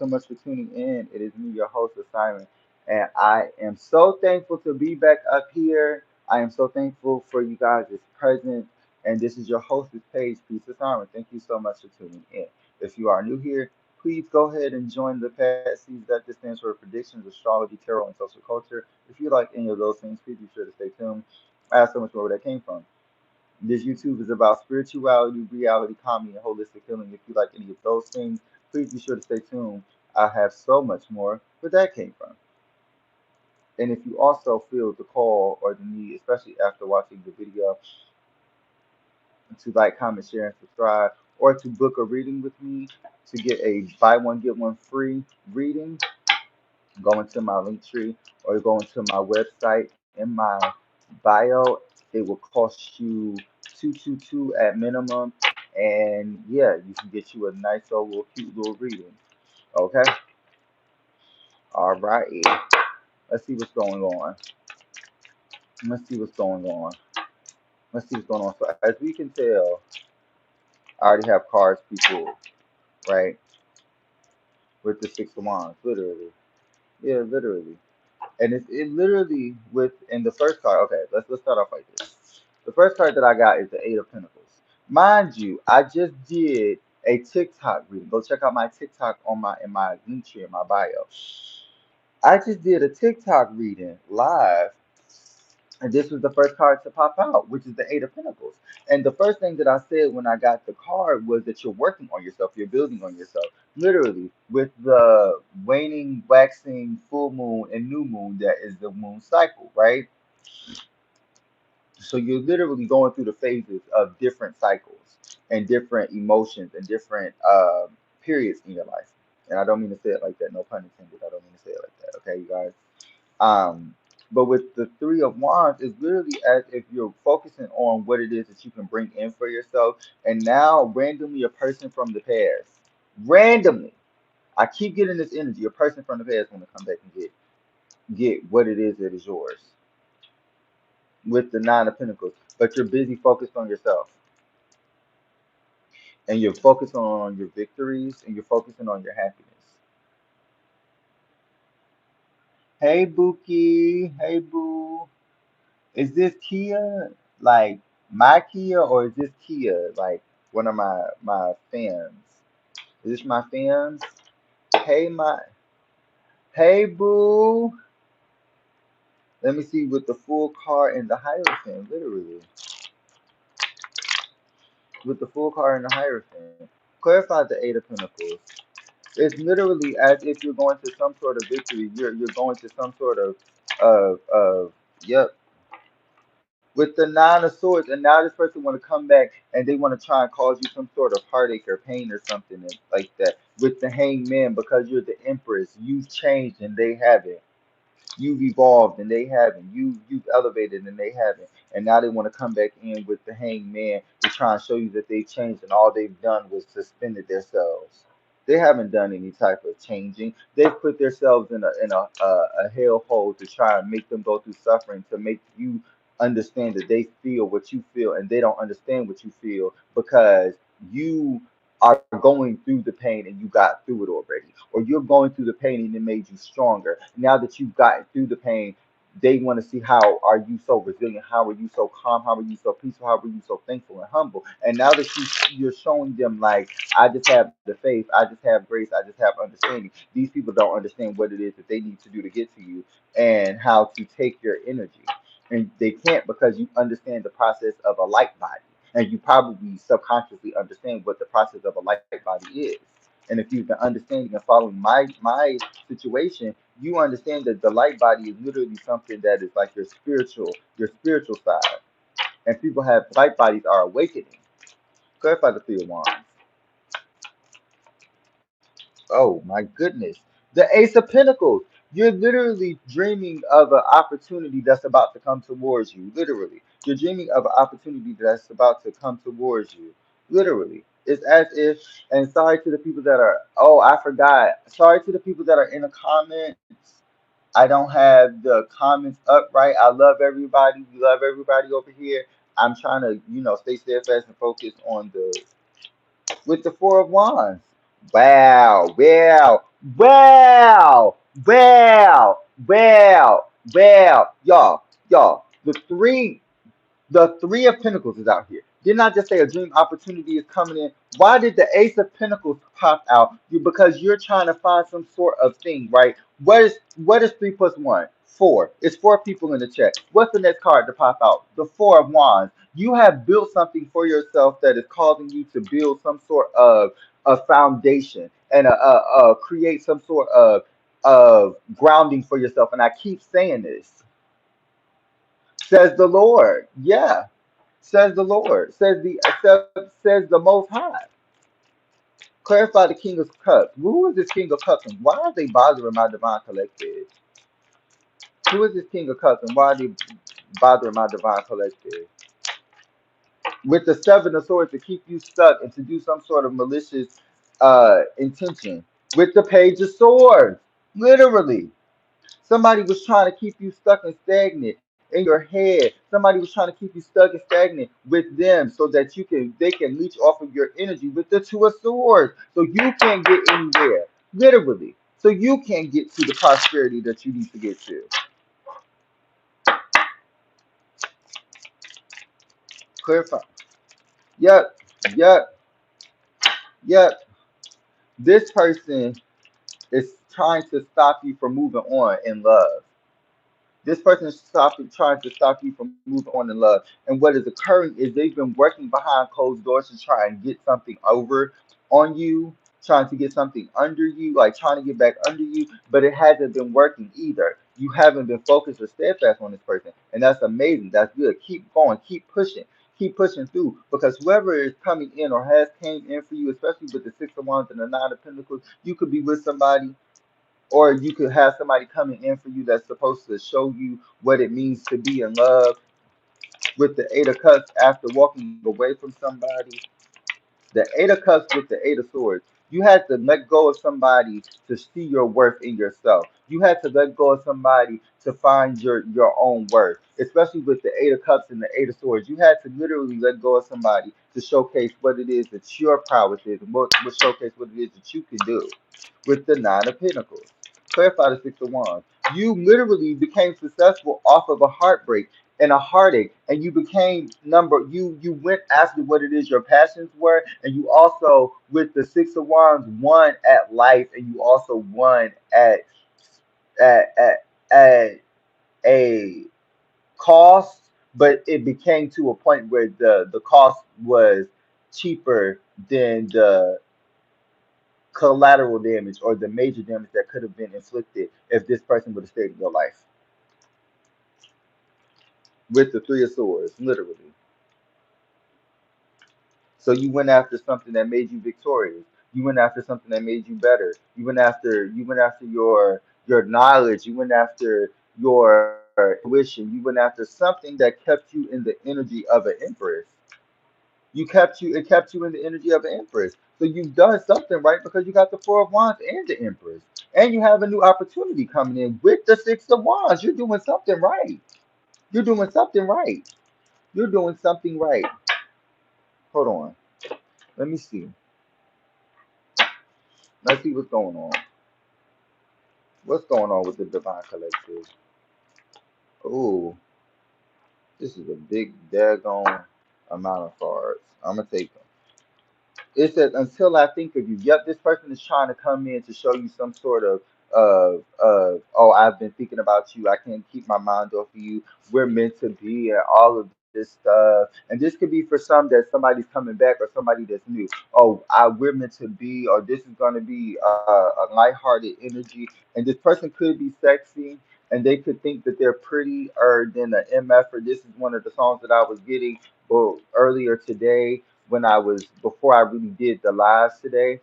so much for tuning in. It is me, your host, Simon, and I am so thankful to be back up here. I am so thankful for you guys' presence, and this is your host's page, Peace of Simon. Thank you so much for tuning in. If you are new here, please go ahead and join the Past Seas. That just stands for predictions, astrology, tarot, and social culture. If you like any of those things, please be sure to stay tuned. I have so much more where that came from. This YouTube is about spirituality, reality, comedy, and holistic healing. If you like any of those things, please be sure to stay tuned. I have so much more where that came from. And if you also feel the call or the need, especially after watching the video, to like, comment, share, and subscribe, or to book a reading with me to get a buy one, get one free reading, go into my link tree or go into my website in my bio. It will cost you 222 at minimum, and yeah, you can get you a nice little cute little reading. Okay, all right. Let's see what's going on. Let's see what's going on. Let's see what's going on. So as we can tell, I already have cards, people, right? With the Six of Wands, literally. Yeah, literally. And it literally with in the first card. Okay, let's start off like this. The first card that I got is the Eight of Pentacles. Mind you, I just did a TikTok reading. Go check out my TikTok on my in my link tree in my bio. I just did a TikTok reading live, and this was the first card to pop out, which is the Eight of Pentacles. And the first thing that I said when I got the card was that you're working on yourself, you're building on yourself. Literally, with the waning, waxing, full moon, and new moon, that is the moon cycle, right? So you're literally going through the phases of different cycles and different emotions and different periods in your life. And I don't mean to say it like that, no pun intended. I don't mean to say it like that, okay, you guys? Um, but with the Three of Wands, it's literally as if you're focusing on what it is that you can bring in for yourself. And now, randomly, a person from the past, randomly, I keep getting this energy. A person from the past want to come back and get what it is that is yours with the Nine of Pentacles. But you're busy focused on yourself, and you're focused on your victories, and you're focusing on your happiness. Hey, Bookie. Hey, Boo. Is this Kia, like my Kia, or is this Kia, like one of my fans? Is this my fans? Hey, hey, Boo. Let me see with the full card and the Hierophant, literally with the full card and the Hierophant. Clarify the Eight of Pentacles. It's literally as if you're going to some sort of victory. You're going to some sort of yep, with the Nine of Swords, and now this person want to come back and they want to try and cause you some sort of heartache or pain or something like that. With the Hanged Man, because you're the Empress, you've changed and they haven't. You've evolved and they haven't. You've elevated and they haven't. And now they want to come back in with the Hanged Man to try and show you that they've changed, and all they've done was suspended themselves. They haven't done any type of changing. They've put themselves in a hellhole to try and make them go through suffering, to make you understand that they feel what you feel and they don't understand what you feel, because you are going through the pain and you got through it already, or you're going through the pain and it made you stronger. Now that you've gotten through the pain, they want to see how are you so resilient, how are you so calm, how are you so peaceful, how are you so thankful and humble. And now that you're showing them, like, I just have the faith, I just have grace, I just have understanding. These people don't understand what it is that they need to do to get to you and how to take your energy. And they can't, because you understand the process of a light body. And you probably subconsciously understand what the process of a light body is. And if you've been understanding and following my situation, you understand that the light body is literally something that is like your spiritual side. And people have light bodies are awakening. Clarify the Three of Wands. Oh my goodness. The Ace of Pentacles. You're literally dreaming of an opportunity that's about to come towards you. Literally. You're dreaming of an opportunity that's about to come towards you. Literally. It's as if, and sorry to the people that are, oh, I forgot. Sorry to the people that are in the comments. I don't have the comments up right. I love everybody. We love everybody over here. I'm trying to, stay steadfast and focus on the with the Four of Wands. Wow, wow. Well, well, well, well, y'all, the three of pentacles is out here. Didn't I just say a dream opportunity is coming in? Why did the ace of pentacles pop out? Because you're trying to find some sort of thing, right? What is 3 plus 1? 4. It's 4 people in the chat. What's the next card to pop out? The 4 of Wands. You have built something for yourself that is causing you to build some sort of a foundation and create some sort of grounding for yourself. And I keep saying this, says the Lord. Yeah, says the Lord, says the Most High. Clarify the King of Cups. Who is this King of Cups and why are they bothering my divine collective? Who is this King of Cups and why are they bothering my divine collective? With the Seven of Swords to keep you stuck and to do some sort of malicious intention. With the Page of Swords, literally. Somebody was trying to keep you stuck and stagnant in your head. Somebody was trying to keep you stuck and stagnant with them so that they can leech off of your energy with the Two of Swords. So you can't get anywhere. Literally. So you can't get to the prosperity that you need to get to. Clarify. Yep. Yep. Yep. This person is trying to stop you from moving on in love. This person is trying to stop you from moving on in love. And what is occurring is they've been working behind closed doors to try and get something over on you, trying to get something under you, like trying to get back under you, but it hasn't been working either. You haven't been focused or steadfast on this person. And that's amazing. That's good. Keep going. Keep pushing through because whoever is coming in or has came in for you, especially with the Six of Wands and the Nine of Pentacles, you could be with somebody or you could have somebody coming in for you that's supposed to show you what it means to be in love with the Eight of Cups after walking away from somebody. The Eight of Cups with the Eight of Swords. You had to let go of somebody to see your worth in yourself. You had to let go of somebody to find your own worth, especially with the Eight of Cups and the Eight of Swords. You had to literally let go of somebody to showcase what it is that your prowess is and what showcase what it is that you can do with the Nine of Pentacles. Clarify the Six of Wands. You literally became successful off of a heartbreak and a heartache, and you became you went after what it is your passions were, and you also with the Six of Wands won at life, and you also won at at, at a cost, but it became to a point where the cost was cheaper than the collateral damage or the major damage that could have been inflicted if this person would have stayed in your life. With the Three of Swords, literally. So you went after something that made you victorious. You went after something that made you better. You went after your knowledge. You went after your intuition. You went after something that kept you in the energy of an empress. It kept you in the energy of an empress. So you've done something right because you got the Four of Wands and the Empress. And you have a new opportunity coming in with the Six of Wands. You're doing something right. You're doing something right. You're doing something right. Hold on. Let me see. Let's see what's going on. What's going on with the Divine Collective? Ooh, this is a big daggone amount of cards. I'm gonna take them. It says, until I think of you. Yep, this person is trying to come in to show you some sort of oh, I've been thinking about you. I can't keep my mind off of you. We're meant to be and all of this stuff. And this could be for some that somebody's coming back or somebody that's new. Oh, we're meant to be, or this is going to be a lighthearted energy. And this person could be sexy and they could think that they're prettier than an MF, or this is one of the songs that I was getting earlier today when I was before I really did the lives today.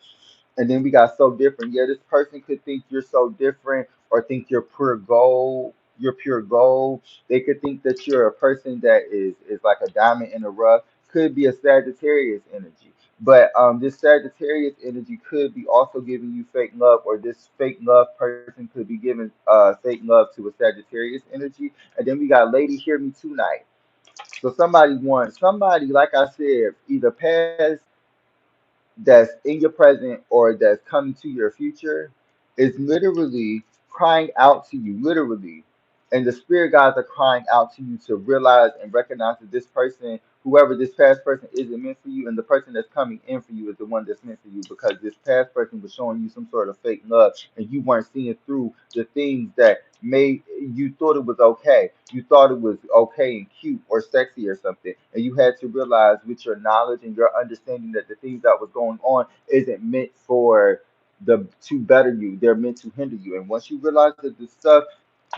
And then we got so different. Yeah, this person could think you're so different or think you're pure gold. You're pure gold. They could think that you're a person that is like a diamond in the rough. Could be a Sagittarius energy. But this Sagittarius energy could be also giving you fake love, or this fake love person could be giving fake love to a Sagittarius energy. And then we got Lady Hear Me Tonight. So somebody, like I said, either past that's in your present or that's coming to your future. is literally crying out to you, literally. And the spirit guides are crying out to you to realize and recognize that this person, whoever this past person isn't meant for you, and the person that's coming in for you is the one that's meant for you because this past person was showing you some sort of fake love and you weren't seeing through the things that made you thought it was okay. You thought it was okay and cute or sexy or something. And you had to realize with your knowledge and your understanding that the things that was going on isn't meant for the to better you. They're meant to hinder you. And once you realize that the stuff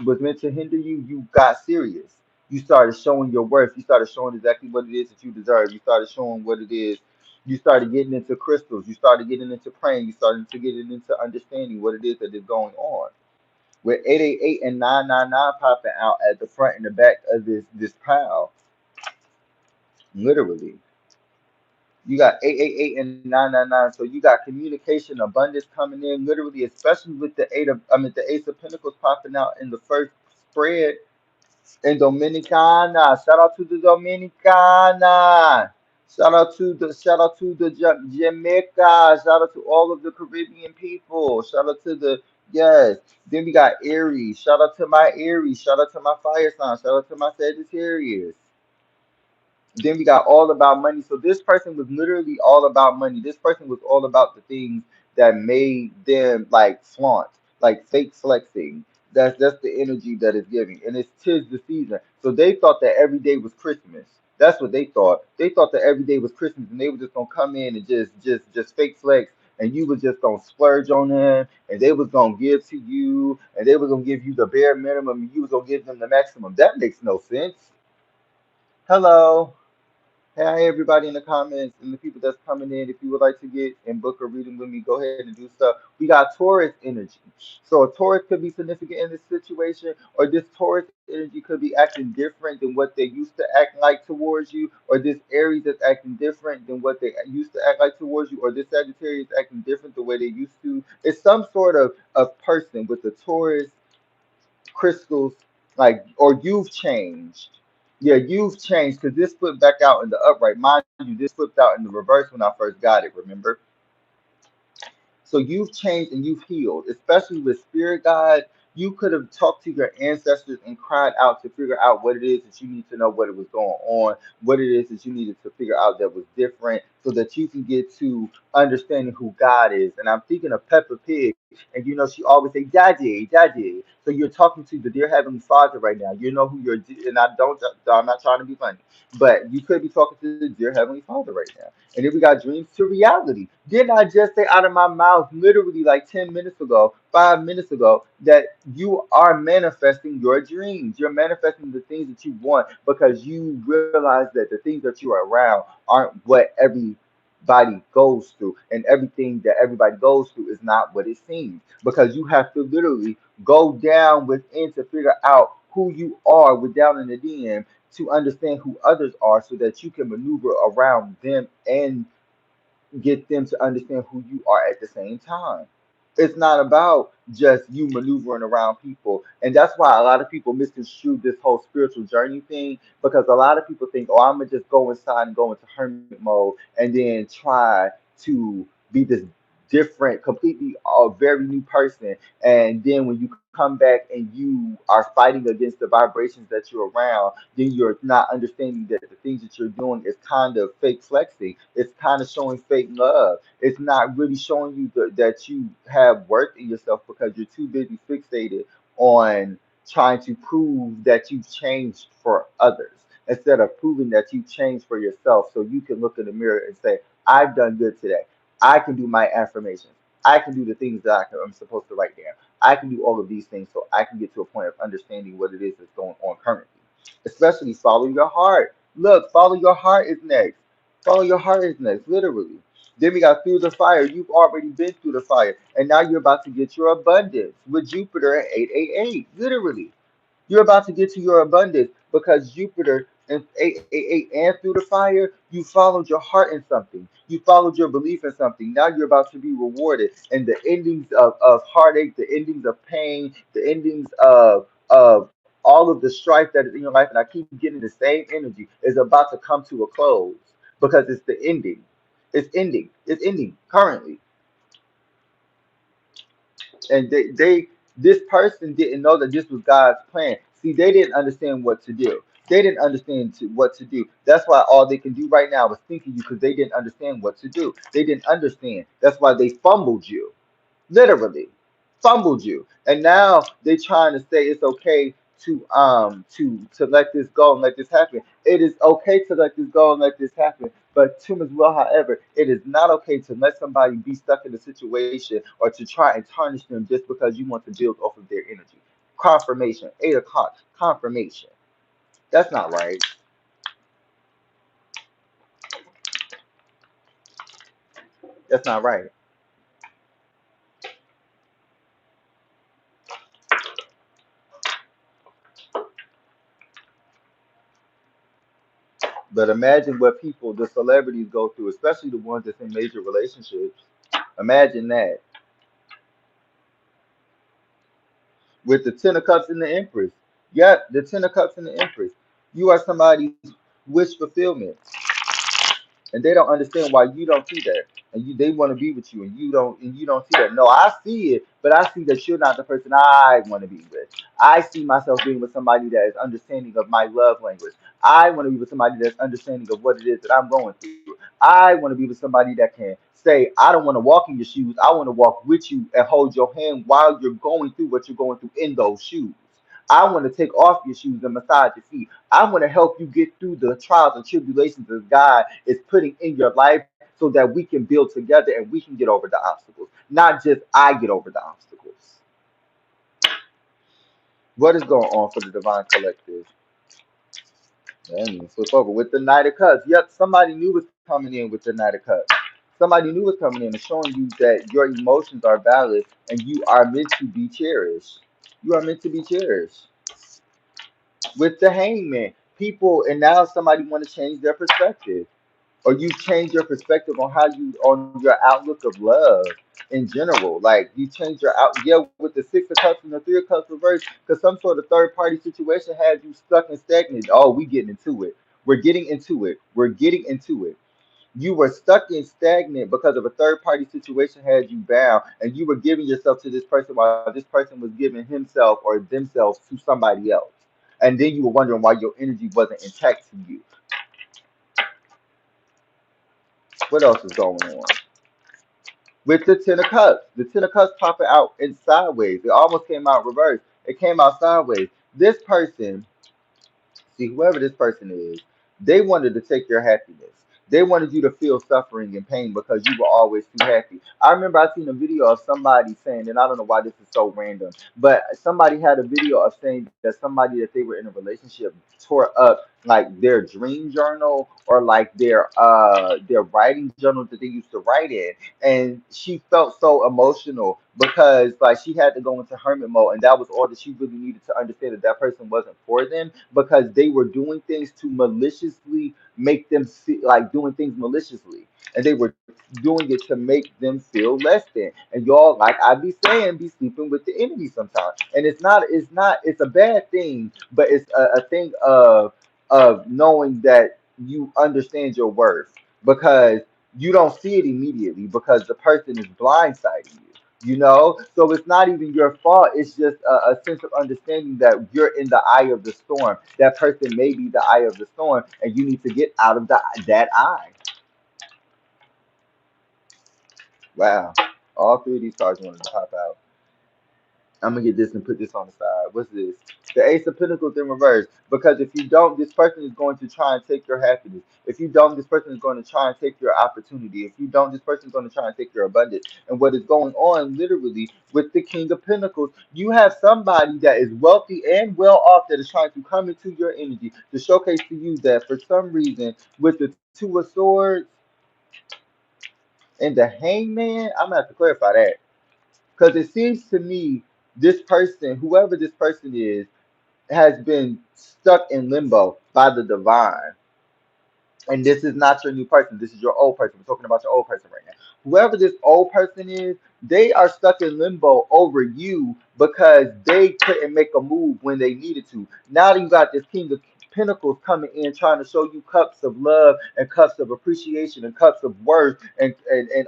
was meant to hinder you, you got serious. You started showing your worth. You started showing exactly what it is that you deserve. You started showing what it is. You started getting into crystals. You started getting into praying. You started to get into understanding what it is that is going on. With 888 and 999 popping out at the front and the back of this pile, literally. You got 888 and 999. So you got communication abundance coming in, literally, especially with the the Ace of Pentacles popping out in the first spread in Dominicana. Shout out to the Dominicana. Shout out to the Jamaica. Shout out to all of the Caribbean people. Shout out to the yes. Then we got Aries. Shout out to my Aries. Shout out to my fire sign. Shout out to my Sagittarius. Then we got all about money. So this person was literally all about money. This person was all about the things that made them like flaunt, like fake flexing. That's the energy that is giving, and it's tis the season. So they thought that every day was Christmas. That's what they thought. They thought that every day was Christmas, and they were just gonna come in and just fake flex, and you was just gonna splurge on them, and they was gonna give to you, and they was gonna give you the bare minimum, and you was gonna give them the maximum. That makes no sense. Hello. Hey, everybody in the comments and the people that's coming in. If you would like to get and book a reading with me, go ahead and do so. We got Taurus energy. So a Taurus could be significant in this situation, or this Taurus energy could be acting different than what they used to act like towards you, or this Aries that's acting different than what they used to act like towards you, or this Sagittarius acting different the way they used to. It's some sort of person with the Taurus crystals, like, or you've changed. Yeah, you've changed because this flipped back out in the upright. Mind you, this flipped out in the reverse when I first got it, remember? So you've changed and you've healed, especially with spirit guide. You could have talked to your ancestors and cried out to figure out what it is that you need to know, what it was going on, what it is that you needed to figure out that was different, so that you can get to understanding who God is. And I'm thinking of Peppa Pig, and she always say, "Daddy, Daddy." So you're talking to the dear Heavenly Father right now. You know who you're, and I'm not trying to be funny, but you could be talking to the dear Heavenly Father right now. And then we got dreams to reality. Didn't I just say out of my mouth literally like 10 minutes ago, 5 minutes ago, that you are manifesting your dreams? You're manifesting the things that you want because you realize that the things that you are around aren't what everybody goes through. And everything that everybody goes through is not what it seems because you have to literally go down within to figure out who you are with down in the DM to understand who others are so that you can maneuver around them and get them to understand who you are at the same time. It's not about just you maneuvering around people. And that's why a lot of people misconstrue this whole spiritual journey thing because a lot of people think, oh, I'm going to just go inside and go into hermit mode and then try to be this different, completely very new person. And then when you come back and you are fighting against the vibrations that you're around, then you're not understanding that the things that you're doing is kind of fake flexing. It's kind of showing fake love. It's not really showing you that you have worth in yourself because you're too busy fixated on trying to prove that you've changed for others instead of proving that you've changed for yourself so you can look in the mirror and say, I've done good today. I can do my affirmations. I can do the things that I'm supposed to write down. I can do all of these things so I can get to a point of understanding what it is that's going on currently. Especially follow your heart. Look, follow your heart is next. Follow your heart is next, literally. Then we got through the fire. You've already been through the fire. And now you're about to get your abundance with Jupiter at 888, literally. You're about to get to your abundance because Jupiter and 888 and through the fire, you followed your heart in something. You followed your belief in something. Now you're about to be rewarded. And the endings of heartache, the endings of pain, the endings of all of the strife that is in your life, and I keep getting the same energy, is about to come to a close because it's the ending. It's ending. It's ending currently. And this person didn't know that this was God's plan. See, they didn't understand what to do. They didn't understand what to do. That's why all they can do right now is think of you, because they didn't understand what to do. They didn't understand. That's why they fumbled you, literally fumbled you. And now they're trying to say it's okay to let this go and let this happen. It is okay to let this go and let this happen, but too as well, however, it is not okay to let somebody be stuck in a situation or to try and tarnish them just because you want to build off of their energy. Confirmation, 8 o'clock, confirmation. That's not right. That's not right. But imagine what people, the celebrities, go through, especially the ones that's in major relationships. Imagine that, with the Ten of Cups and the Empress. Yeah, the Ten of Cups and the Empress. You are somebody's wish fulfillment, and they don't understand why you don't see that, and they want to be with you, and you don't see that. No, I see it, but I see that you're not the person I want to be with. I see myself being with somebody that is understanding of my love language. I want to be with somebody that's understanding of what it is that I'm going through. I want to be with somebody that can say, I don't want to walk in your shoes. I want to walk with you and hold your hand while you're going through what you're going through in those shoes. I want to take off your shoes and massage your feet. I want to help you get through the trials and tribulations that God is putting in your life so that we can build together and we can get over the obstacles. Not just I get over the obstacles. What is going on for the Divine Collective? Let me flip over with the Knight of Cups. Yep, somebody knew was coming in with the Knight of Cups. Somebody knew was coming in and showing you that your emotions are valid and you are meant to be cherished. You are meant to be cherished. With the Hangman, people, and now somebody want to change their perspective, or you change your perspective on how you on your outlook of love in general. Like you change your out, yeah, with the Six of Cups and the Three of Cups reverse, because some sort of third party situation had you stuck and stagnant. Oh, we getting into it. We're getting into it. We're getting into it. You were stuck and stagnant because of a third party situation had you bound, and you were giving yourself to this person while this person was giving himself or themselves to somebody else. And then you were wondering why your energy wasn't intact to you. What else is going on? With the Ten of Cups. The Ten of Cups popping out in sideways. It almost came out reversed. It came out sideways. This person, see, whoever this person is, they wanted to take your happiness. They wanted you to feel suffering and pain because you were always too happy. I remember I seen a video of somebody saying, and I don't know why this is so random, but somebody had a video of saying that somebody that they were in a relationship tore up like their dream journal or like their writing journal that they used to write in, and she felt so emotional because like she had to go into hermit mode, and that was all that she really needed to understand, that that person wasn't for them because they were doing things to maliciously make them see, like doing things maliciously, and they were doing it to make them feel less than. And y'all, like I be saying, be sleeping with the enemy sometimes, and it's a bad thing, but it's a thing of knowing that you understand your worth, because you don't see it immediately because the person is blindsiding you. So it's not even your fault. It's just a sense of understanding that you're in the eye of the storm. That person may be the eye of the storm, and you need to get out of that eye. Wow. All three of these cards wanted to pop out. I'm gonna get this and put this on the side. What's this? The Ace of Pentacles in reverse. Because if you don't, this person is going to try and take your happiness. If you don't, this person is going to try and take your opportunity. If you don't, this person is going to try and take your abundance. And what is going on literally with the King of Pentacles, you have somebody that is wealthy and well off that is trying to come into your energy to showcase to you that for some reason, with the Two of Swords and the Hangman, I'm gonna have to clarify that. Because it seems to me this person, whoever this person is, has been stuck in limbo by the divine. And this is not your new person. This is your old person. We're talking about your old person right now. Whoever this old person is, they are stuck in limbo over you because they couldn't make a move when they needed to. Now you got this King of Pentacles coming in trying to show you cups of love and cups of appreciation and cups of worth and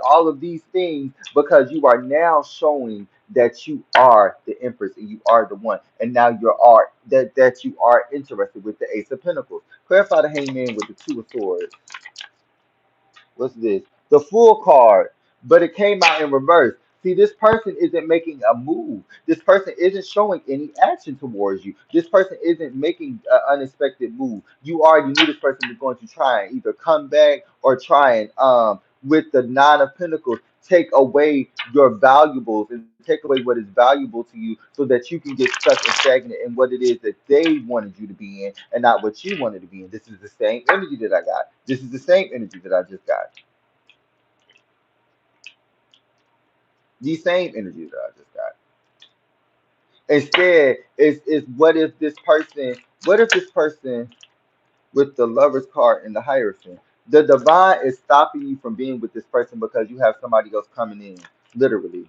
all of these things, because you are now showing that you are the Empress and you are the one, and now you are that you are interested with the Ace of Pentacles. Clarify the Hangman with the Two of Swords. What's this? The Fool card, but it came out in reverse. See, this person isn't making a move. This person isn't showing any action towards you. This person isn't making an unexpected move. You already knew this person was going to try and either come back or try and with the Nine of Pentacles, take away your valuables and take away what is valuable to you so that you can get stuck and stagnant in what it is that they wanted you to be in and not what you wanted to be in. This is the same energy that I got. This is the same energy that I just got. The same energy that I just got. Instead, is what if this person with the Lover's card and the Hierophant. The divine is stopping you from being with this person because you have somebody else coming in, literally.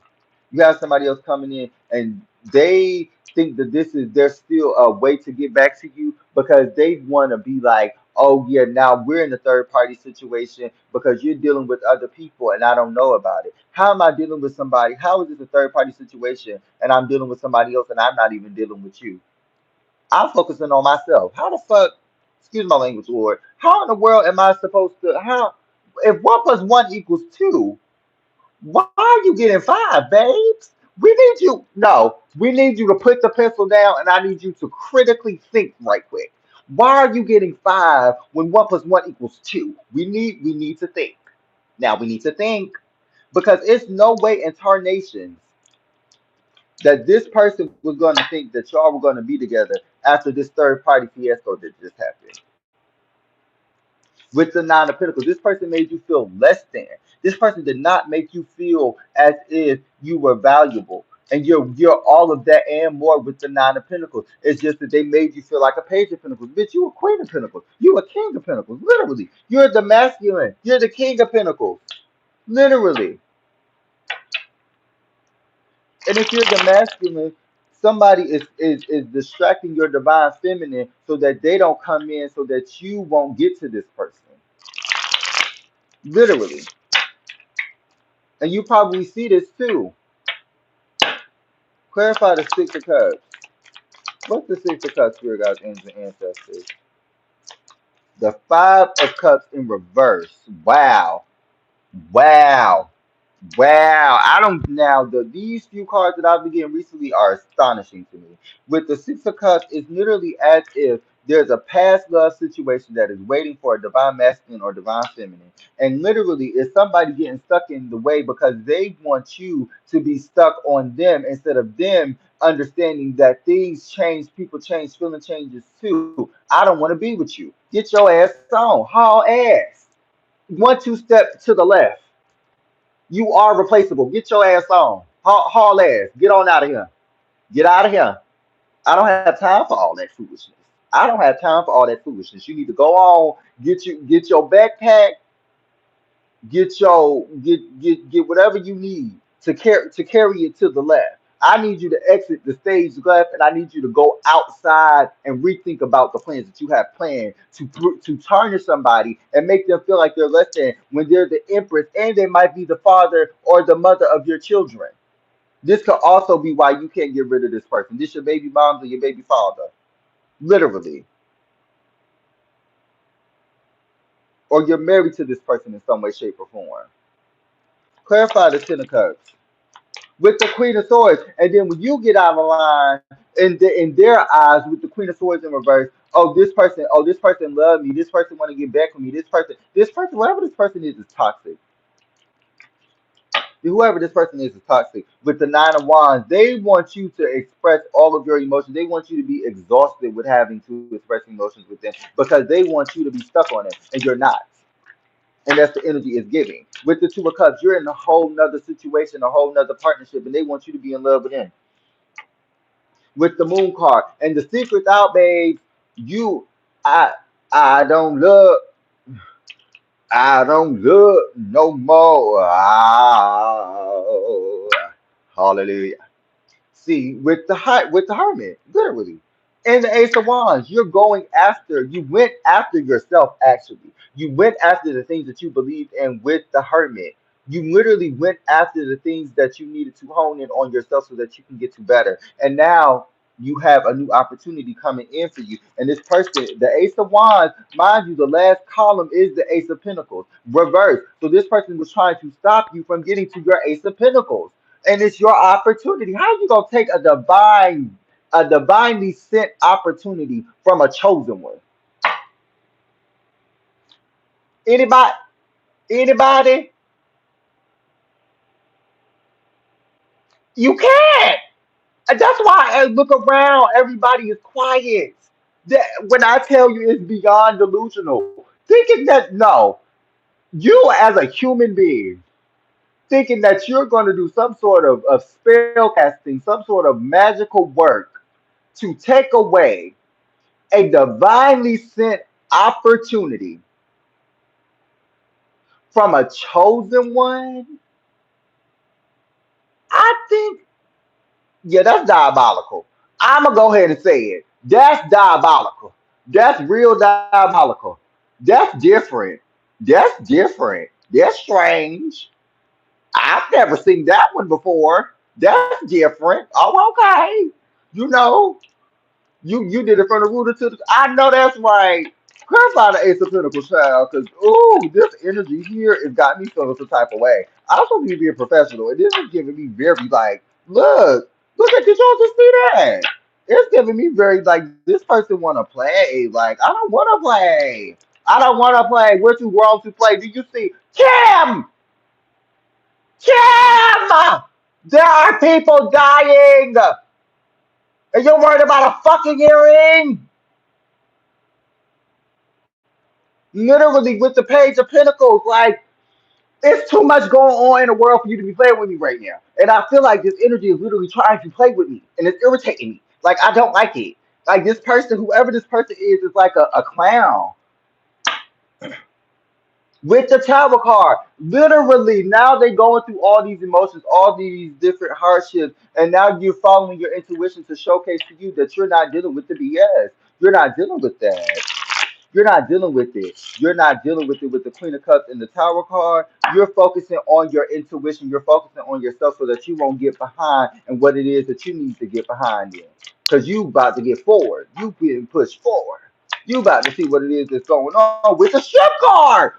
You have somebody else coming in, and they think that there's still a way to get back to you because they want to be like, oh yeah, now we're in a third party situation because you're dealing with other people and I don't know about it. How am I dealing with somebody? How is this a third party situation and I'm dealing with somebody else and I'm not even dealing with you? I'm focusing on myself. How the fuck, excuse my language, Lord, how in the world am I supposed to, how, if 1 + 1 = 2, why are you getting 5, babes? We need you, no, we need you to put the pencil down and I need you to critically think right quick. Why are you getting 5 when 1 + 1 = 2? We need to think. Now we need to think because it's no way in tarnations that this person was going to think that y'all were going to be together after this third party fiasco that just happened. With the Nine of Pentacles, this person made you feel less than. This person did not make you feel as if you were valuable. And you're all of that and more with the Nine of Pentacles. It's just that they made you feel like a Page of Pentacles. Bitch, you a Queen of Pentacles. You a King of Pentacles. Literally. You're the masculine. You're the King of Pentacles. Literally. And if you're the masculine, somebody is distracting your divine feminine so that they don't come in so that you won't get to this person. Literally. And you probably see this too. Clarify the Six of Cups. What's the Six of Cups, Spirit Guides, Angels, and Ancestors? The Five of Cups in reverse. Wow. Wow. Wow, I don't now these few cards that I've been getting recently are astonishing to me. With the Six of Cups, it's literally as if there's a past love situation that is waiting for a divine masculine or divine feminine. And literally it's somebody getting stuck in the way because they want you to be stuck on them instead of them understanding that things change, people change, feeling changes too. I don't want to be with you. Get your ass on. Haul ass. 1 2 step to the left. You are replaceable. Get your ass on. Haul ass. Get on out of here. Get out of here. I don't have time for all that foolishness. I don't have time for all that foolishness. You need to go on, get your backpack, get whatever you need to carry it to the left. I need you to exit the stage left, and I need you to go outside and rethink about the plans that you have planned to tarnish somebody and make them feel like they're less than when they're the empress and they might be the father or the mother of your children. This could also be why you can't get rid of this person. This your baby moms or your baby father, literally, or you're married to this person in some way, shape, or form. Clarify the Ten of Cups with the Queen of Swords. And then when you get out of line in their eyes with the Queen of Swords in reverse, oh, this person loved me, this person want to get back with me, this person, whatever this person is toxic. Whoever this person is toxic. With the Nine of Wands, they want you to express all of your emotions. They want you to be exhausted with having to express emotions with them because they want you to be stuck on it, and you're not. And that's the energy it's giving. With the Two of Cups, you're in a whole nother situation, a whole nother partnership, and they want you to be in love with him. With the Moon card and the secret's out, babe. You, I, I don't love, I don't love no more. Hallelujah. See, with the Hermit, literally. And the Ace of Wands, you went after yourself, actually. You went after the things that you believed in with the Hermit. You literally went after the things that you needed to hone in on yourself so that you can get to better. And now you have a new opportunity coming in for you. And this person, the Ace of Wands, mind you, the last column is the Ace of Pentacles, reverse. So this person was trying to stop you from getting to your Ace of Pentacles. And it's your opportunity. How you gonna take a divinely sent opportunity from a chosen one? Anybody? Anybody? You can't. And that's why I look around, everybody is quiet. That when I tell you it's beyond delusional, thinking that no, you as a human being, thinking that you're going to do some sort of spell casting, some sort of magical work to take away a divinely sent opportunity from a chosen one, I think, yeah, that's diabolical. I'm gonna go ahead and say it. That's diabolical. That's real diabolical. That's different. That's different. That's strange. I've never seen that one before. That's different. Oh, okay. You know, you did it from the rooter to the. I know that's right. Clarify the Ace of Pentacles, child, because ooh, this energy here has got me feeling some type of way. I'm supposed to be a professional, and this is giving me very like, look at, did y'all just see that? It's giving me very like this person want to play. Like I don't want to play. I don't want to play. We're too grown to play. Do you see, Kim? Kim? There are people dying, and you're worried about a fucking earring. Literally with the Page of Pentacles, like it's too much going on in the world for you to be playing with me right now. And I feel like this energy is literally trying to play with me and it's irritating me. Like I don't like it. Like this person, whoever this person is like a clown. With the Tower card, literally now they're going through all these emotions, all these different hardships, and now you're following your intuition to showcase to you that you're not dealing with the BS. You're not dealing with that. You're not dealing with it. You're not dealing with it with the Queen of Cups and the Tower card. You're focusing on your intuition. You're focusing on yourself so that you won't get behind and what it is that you need to get behind in. Because you about to get forward. You being pushed forward. You about to see what it is that's going on with the strip card.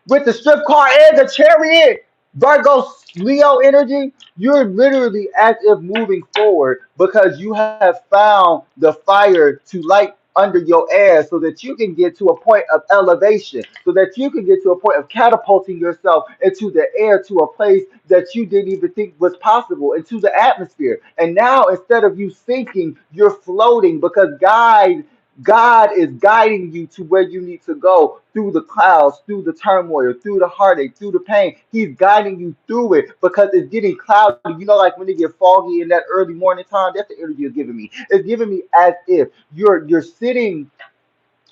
With the strip card and the chariot, Virgo Leo energy, you're literally as if moving forward because you have found the fire to light under your ass so that you can get to a point of elevation, so that you can get to a point of catapulting yourself into the air to a place that you didn't even think was possible, into the atmosphere. And now instead of you sinking, you're floating because God is guiding you to where you need to go through the clouds, through the turmoil, through the heartache, through the pain. He's guiding you through it because it's getting cloudy. You know, like when it get foggy in that early morning time, that's the energy it's giving me. It's giving me as if you're sitting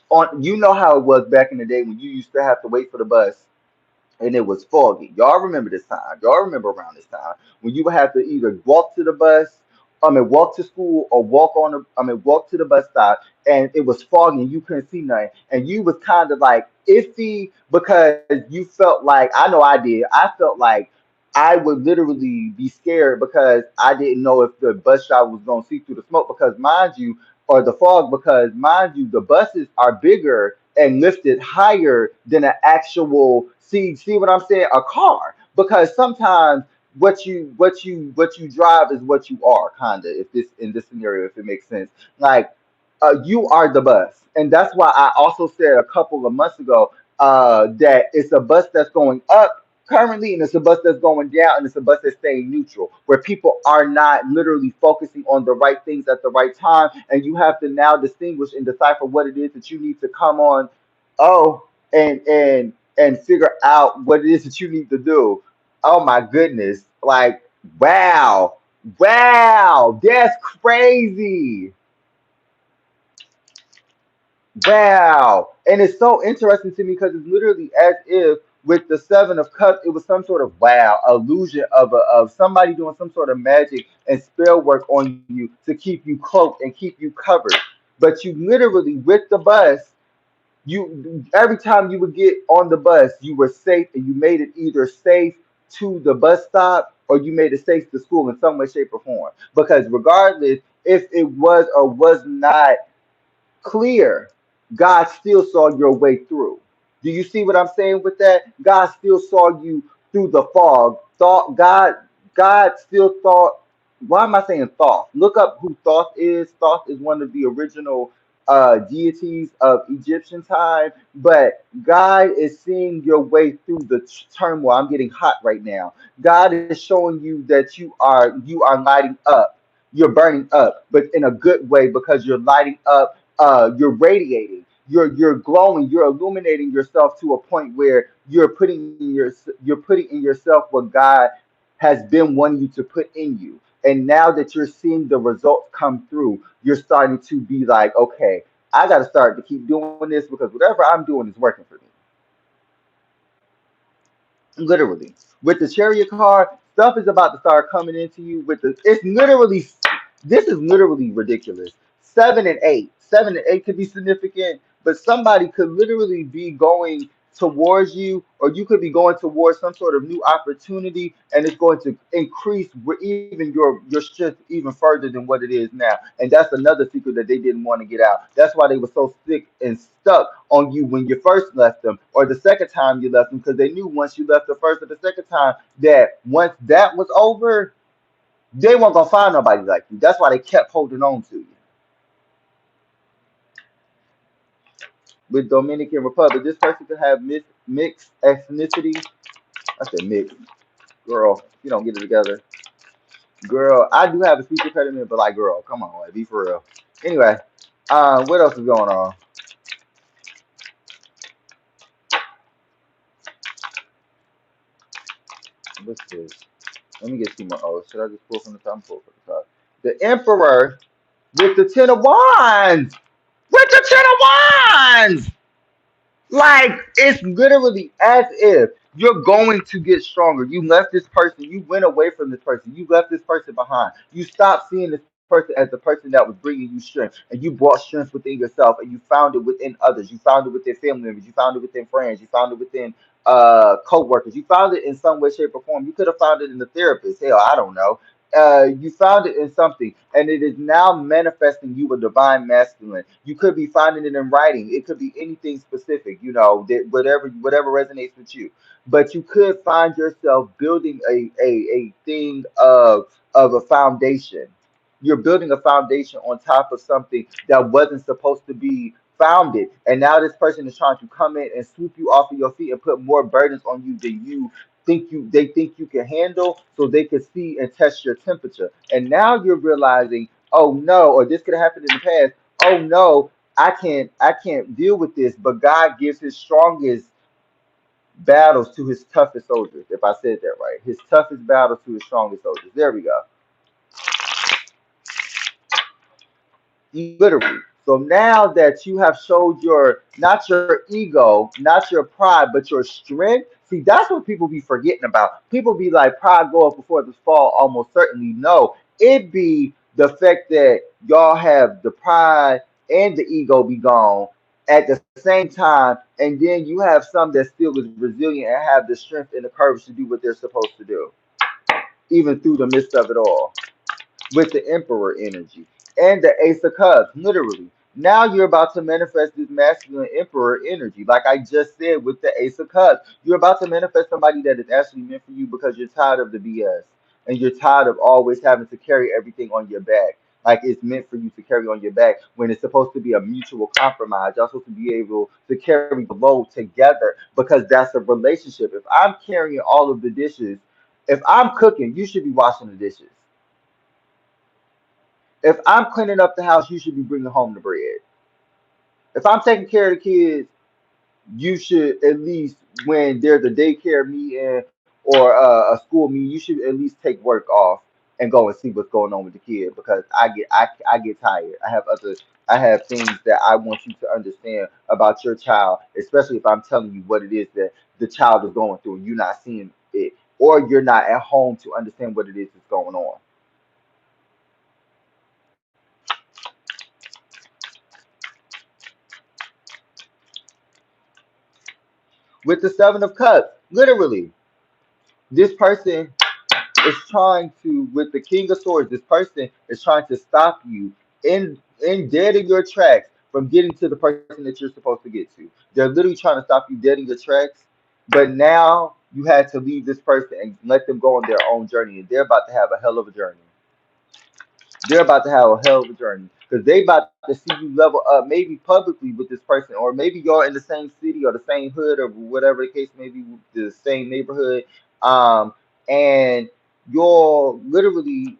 on, you know how it was back in the day when you used to have to wait for the bus and it was foggy. Y'all remember this time. Y'all remember around this time when you would have to either walk to the bus, walk to school or walk to the bus stop and it was foggy and you couldn't see nothing. And you was kind of like iffy because you felt like, I know I did. I felt like I would literally be scared because I didn't know if the bus driver was going to see through the smoke because mind you, or the fog because mind you, the buses are bigger and lifted higher than an actual see what I'm saying, a car because sometimes what you drive is what you are kind of if this in this scenario if it makes sense like you are the bus and that's why I also said a couple of months ago that it's a bus that's going up currently and it's a bus that's going down and it's a bus that's staying neutral where people are not literally focusing on the right things at the right time and you have to now distinguish and decipher what it is that you need to come on oh and figure out what it is that you need to do. Oh my goodness. Like, wow. Wow. That's crazy. Wow. And it's so interesting to me because it's literally as if with the Seven of Cups, it was some sort of wow illusion of somebody doing some sort of magic and spell work on you to keep you cloaked and keep you covered. But you literally with the bus You every time you would get on the bus, you were safe, and you made it either safe to the bus stop or you made it safe to school in some way, shape, or form. Because regardless if it was or was not clear, God still saw your way through. Do you see what I'm saying with that? God still saw you through the fog. Thought God still thought. Why am I saying Thoth? Look up who Thoth is. Thoth is one of the original deities of Egyptian time. But God is seeing your way through the turmoil. I'm getting hot right now. God is showing you that you are lighting up. You're burning up, but in a good way because you're lighting up, you're radiating, you're glowing, you're illuminating yourself to a point where you're putting in yourself what God has been wanting you to put in you. And now that you're seeing the results come through, you're starting to be like, okay, I got to start to keep doing this because whatever I'm doing is working for me. Literally. With the chariot card, stuff is about to start coming into you with the it's literally this is literally ridiculous. 7 and 8. 7 and 8 could be significant, but somebody could literally be going towards you, or you could be going towards some sort of new opportunity, and it's going to increase even your strength even further than what it is now. And that's another secret that they didn't want to get out. That's why they were so sick and stuck on you when you first left them, or the second time you left them, because they knew once you left the first or the second time that once that was over, they weren't gonna find nobody like you. That's why they kept holding on to you. With Dominican Republic, this person could have mixed ethnicity. I said mixed. Girl, you don't get it together. Girl, I do have a speech impediment, but like, girl, come on, like, be for real. Anyway, what else is going on? What's this? Let me get two more. Oh, should I just pull from the top? Pull from the top. The Emperor with the Ten of Wands. With the Ten of Wands. Like it's literally as if you're going to get stronger. You left this person, you went away from this person, you left this person behind. You stopped seeing this person as the person that was bringing you strength, and you brought strength within yourself, and you found it within others. You found it within family members. You found it within friends. You found it within co-workers. You found it in some way, shape, or form. You could have found it in the therapist. Hell, I don't know. You found it in something, and it is now manifesting you a divine masculine. You could be finding it in writing. It could be anything specific, that whatever resonates with you. But you could find yourself building a thing of a foundation. You're building a foundation on top of something that wasn't supposed to be founded, and now this person is trying to come in and swoop you off of your feet and put more burdens on you than they think you can handle, so they can see and test your temperature. And now you're realizing, oh no, or this could have happened in the past. Oh no, I can't deal with this. But God gives his strongest battles to his toughest soldiers. If I said that right, his toughest battles to his strongest soldiers. There we go. Literally. So now that you have showed your not your ego, not your pride, but your strength. See, that's what people be forgetting about. People be like, pride go up before the fall. Almost certainly no. It be the fact that y'all have the pride and the ego be gone at the same time, and then you have some that still is resilient and have the strength and the courage to do what they're supposed to do, even through the midst of it all, with the Emperor energy and the Ace of Cups, literally. Now you're about to manifest this masculine Emperor energy. Like I just said with the Ace of Cups, you're about to manifest somebody that is actually meant for you because you're tired of the BS and you're tired of always having to carry everything on your back. Like it's meant for you to carry on your back when it's supposed to be a mutual compromise. You're supposed to be able to carry the load together because that's a relationship. If I'm carrying all of the dishes, if I'm cooking, you should be washing the dishes. If I'm cleaning up the house, you should be bringing home the bread. If I'm taking care of the kids, you should at least, when there's a daycare meeting or a school meeting, you should at least take work off and go and see what's going on with the kid because I get tired. I have things that I want you to understand about your child, especially if I'm telling you what it is that the child is going through and you're not seeing it, or you're not at home to understand what it is that's going on. With the Seven of Cups, literally, this person is trying to, with the King of Swords, this person is trying to stop you in dead in your tracks from getting to the person that you're supposed to get to. They're literally trying to stop you dead in your tracks, but now you had to leave this person and let them go on their own journey, and they're about to have a hell of a journey. They're about to have a hell of a journey because they about to see you level up, maybe publicly with this person, or maybe y'all in the same city or the same hood or whatever the case may be, the same neighborhood, um, and you're literally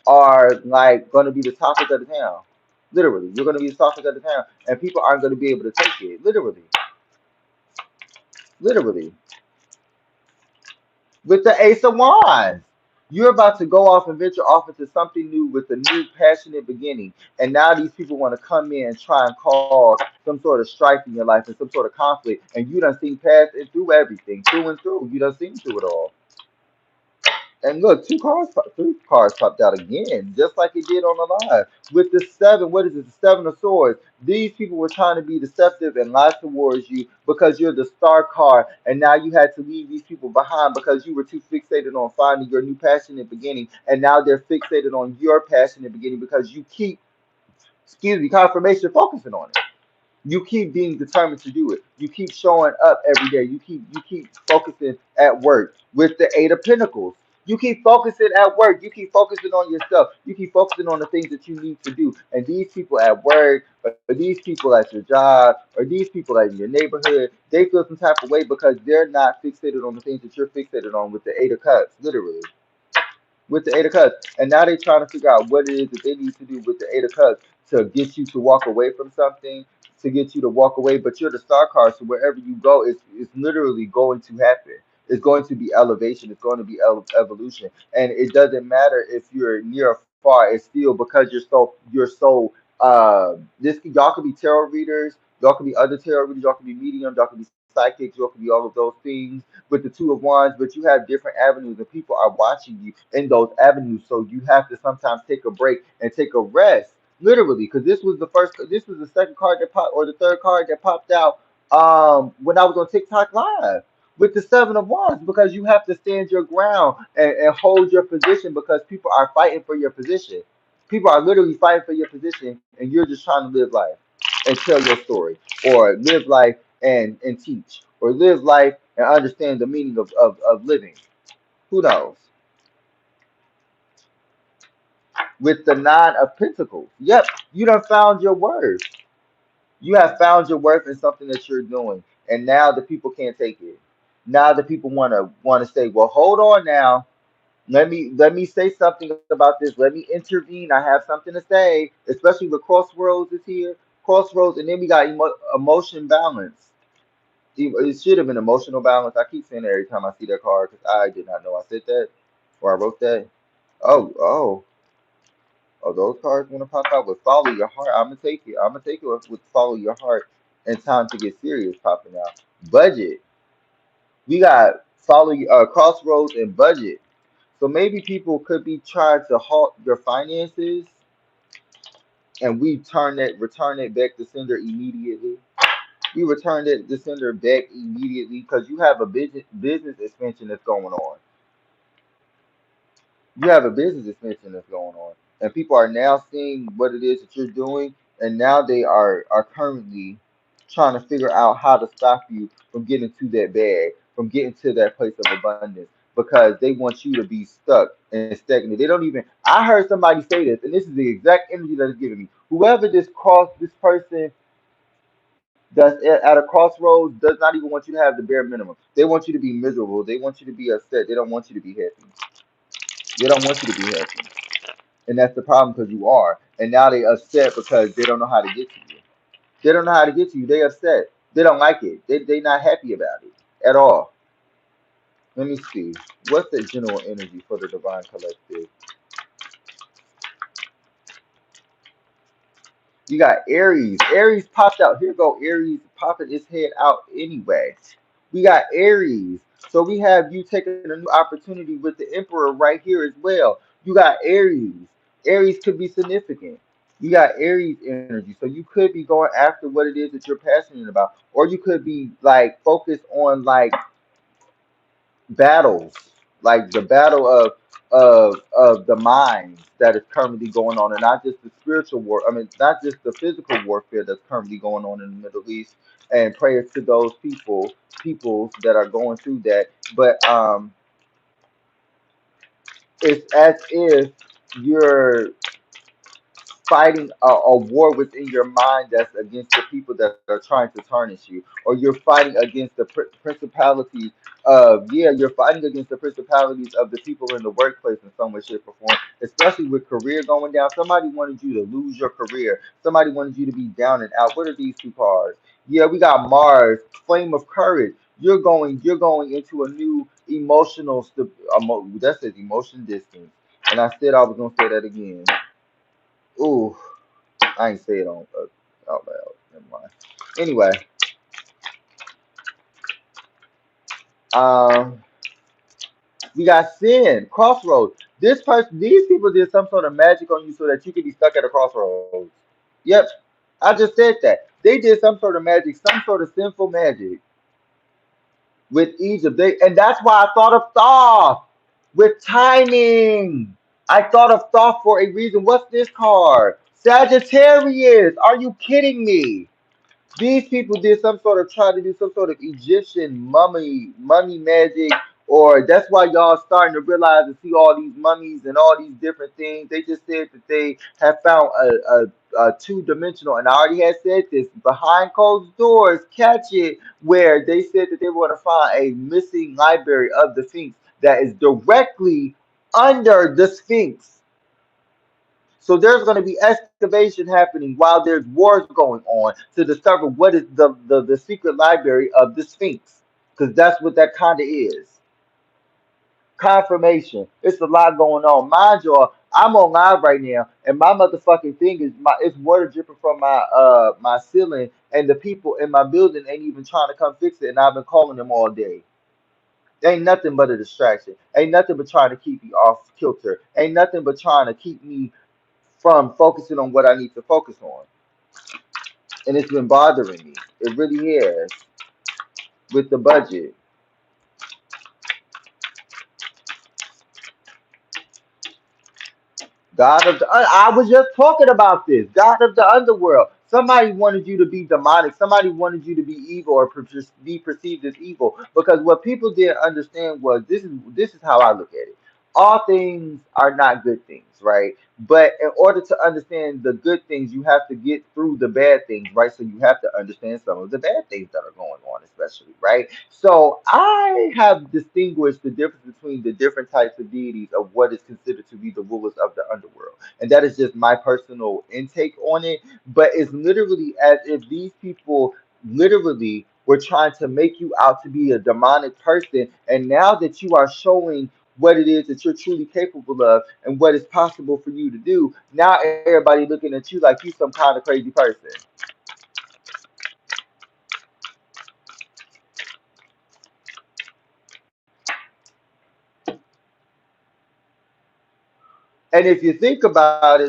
are like going to be the topic of the town. Literally, you're going to be the topic of the town, and people aren't going to be able to take it. Literally, literally. With the Ace of Wands, you're about to go off and venture off into something new with a new passionate beginning. And now these people want to come in and try and cause some sort of strife in your life and some sort of conflict. And you done seen past it through everything, through and through. You done seen through it all. And look, three cards popped out again, just like it did on the live. With the seven, what is it? The Seven of Swords. These people were trying to be deceptive and lie towards you because you're the star card, and now you had to leave these people behind because you were too fixated on finding your new passionate beginning, and now they're fixated on your passionate beginning because you keep, excuse me, confirmation focusing on it. You keep being determined to do it. You keep showing up every day. You keep focusing at work with the Eight of Pentacles. You keep focusing at work. You keep focusing on yourself. You keep focusing on the things that you need to do. And these people at work, or these people at your job, or these people in your neighborhood, they feel some type of way because they're not fixated on the things that you're fixated on with the Eight of Cups, literally with the Eight of Cups. And now they're trying to figure out what it is that they need to do with the Eight of Cups to get you to walk away from something, to get you to walk away. But you're the star card, so wherever you go, it's literally going to happen. It's going to be elevation. It's going to be evolution, and it doesn't matter if you're near or far. It's still because this y'all could be tarot readers, y'all could be other tarot readers, y'all could be mediums, y'all could be psychics, y'all could be all of those things with the Two of Wands, but you have different avenues and people are watching you in those avenues. So you have to sometimes take a break and take a rest. Literally, because this was the second card that popped, or the third card that popped out when I was on TikTok live with the Seven of Wands, because you have to stand your ground and hold your position because people are fighting for your position. People are literally fighting for your position, and you're just trying to live life and tell your story, or live life and teach, or live life and understand the meaning of living. Who knows? With the Nine of Pentacles. Yep, you done found your worth. You have found your worth in something that you're doing. And now the people can't take it. Now the people wanna say, well, hold on now. Let me say something about this. Let me intervene. I have something to say, especially with Crossroads is here. Crossroads, and then we got emotion balance. It should have been emotional balance. I keep saying that every time I see that card because I did not know I said that or I wrote that. Oh, oh, oh, those cards want to pop out with follow your heart. I'm gonna take it. I'm gonna take it with follow your heart and time to get serious popping out. Budget. We got crossroads and budget. So maybe people could be trying to halt your finances, and we return it back to sender immediately. We returned it to sender back immediately because you have a business expansion that's going on. You have a business expansion that's going on, and people are now seeing what it is that you're doing, and now they are currently trying to figure out how to stop you from getting to that bag, from getting to that place of abundance, because they want you to be stuck and stagnant. They don't even. I heard somebody say this, and this is the exact energy that it's giving me. Whoever this person that's at a crossroads does not even want you to have the bare minimum. They want you to be miserable. They want you to be upset. They don't want you to be happy. They don't want you to be happy. And that's the problem because you are. And now they upset because they don't know how to get to you. They don't know how to get to you. They upset. They don't like it. They not happy about it at all. Let me see. What's the general energy for the divine collective? You got Aries. Aries popped out. Here go Aries popping its head out anyway. We got Aries. So we have you taking a new opportunity with the Emperor right here as well. You got Aries. Aries could be significant. You got Aries energy, so you could be going after what it is that you're passionate about, or you could be like focused on like battles, like the battle of the minds that is currently going on, and not just the spiritual war. I mean, not just the physical warfare that's currently going on in the Middle East. And prayers to those peoples that are going through that. But it's as if you're fighting a war within your mind that's against the people that are trying to tarnish you, or you're fighting against the principalities of, yeah, you're fighting against the principalities of the people in the workplace in some way, shape, or form, especially with career going down. Somebody wanted you to lose your career, somebody wanted you to be down and out. What are these two cards? Yeah, we got Mars, flame of courage. You're going into a new emotional that says emotion distance, and I said I was gonna say that again. Ooh, I ain't say it on out loud. Never mind. Anyway, um, we got sin, crossroads. These people did some sort of magic on you so that you could be stuck at a crossroads. Yep, I just said that. They did some sort of magic, some sort of sinful magic with Egypt. And that's why I thought of Thoth with timing. I thought of Thoth for a reason. What's this card? Sagittarius. Are you kidding me? These people did some sort of try to do some sort of Egyptian mummy magic, or that's why y'all starting to realize and see all these mummies and all these different things. They just said that they have found a two-dimensional, and I already had said this behind closed doors. Catch it, where they said that they were going to find a missing library of the Sphinx that is directly under the Sphinx. So there's going to be excavation happening while there's wars going on to discover what is the secret library of the Sphinx. Because that's what that kind of is. Confirmation. It's a lot going on. Mind you, I'm on live right now, and my motherfucking thing is it's water dripping from my ceiling, and the people in my building ain't even trying to come fix it, and I've been calling them all day. Ain't nothing but a distraction. Ain't nothing but trying to keep me off kilter. Ain't nothing but trying to keep me from focusing on what I need to focus on. And it's been bothering me. It really has with the budget. God of the I was just talking about this. God of the underworld. Somebody wanted you to be demonic. Somebody wanted you to be evil or be perceived as evil. Because what people didn't understand was this is how I look at it. All things are not good things, right? But in order to understand the good things, you have to get through the bad things, right? So you have to understand some of the bad things that are going on, especially, right? So I have distinguished the difference between the different types of deities of what is considered to be the rulers of the underworld. And that is just my personal intake on it. But it's literally as if these people literally were trying to make you out to be a demonic person. And now that you are showing what it is that you're truly capable of and what is possible for you to do, now everybody looking at you like you some kind of crazy person. And if you think about how they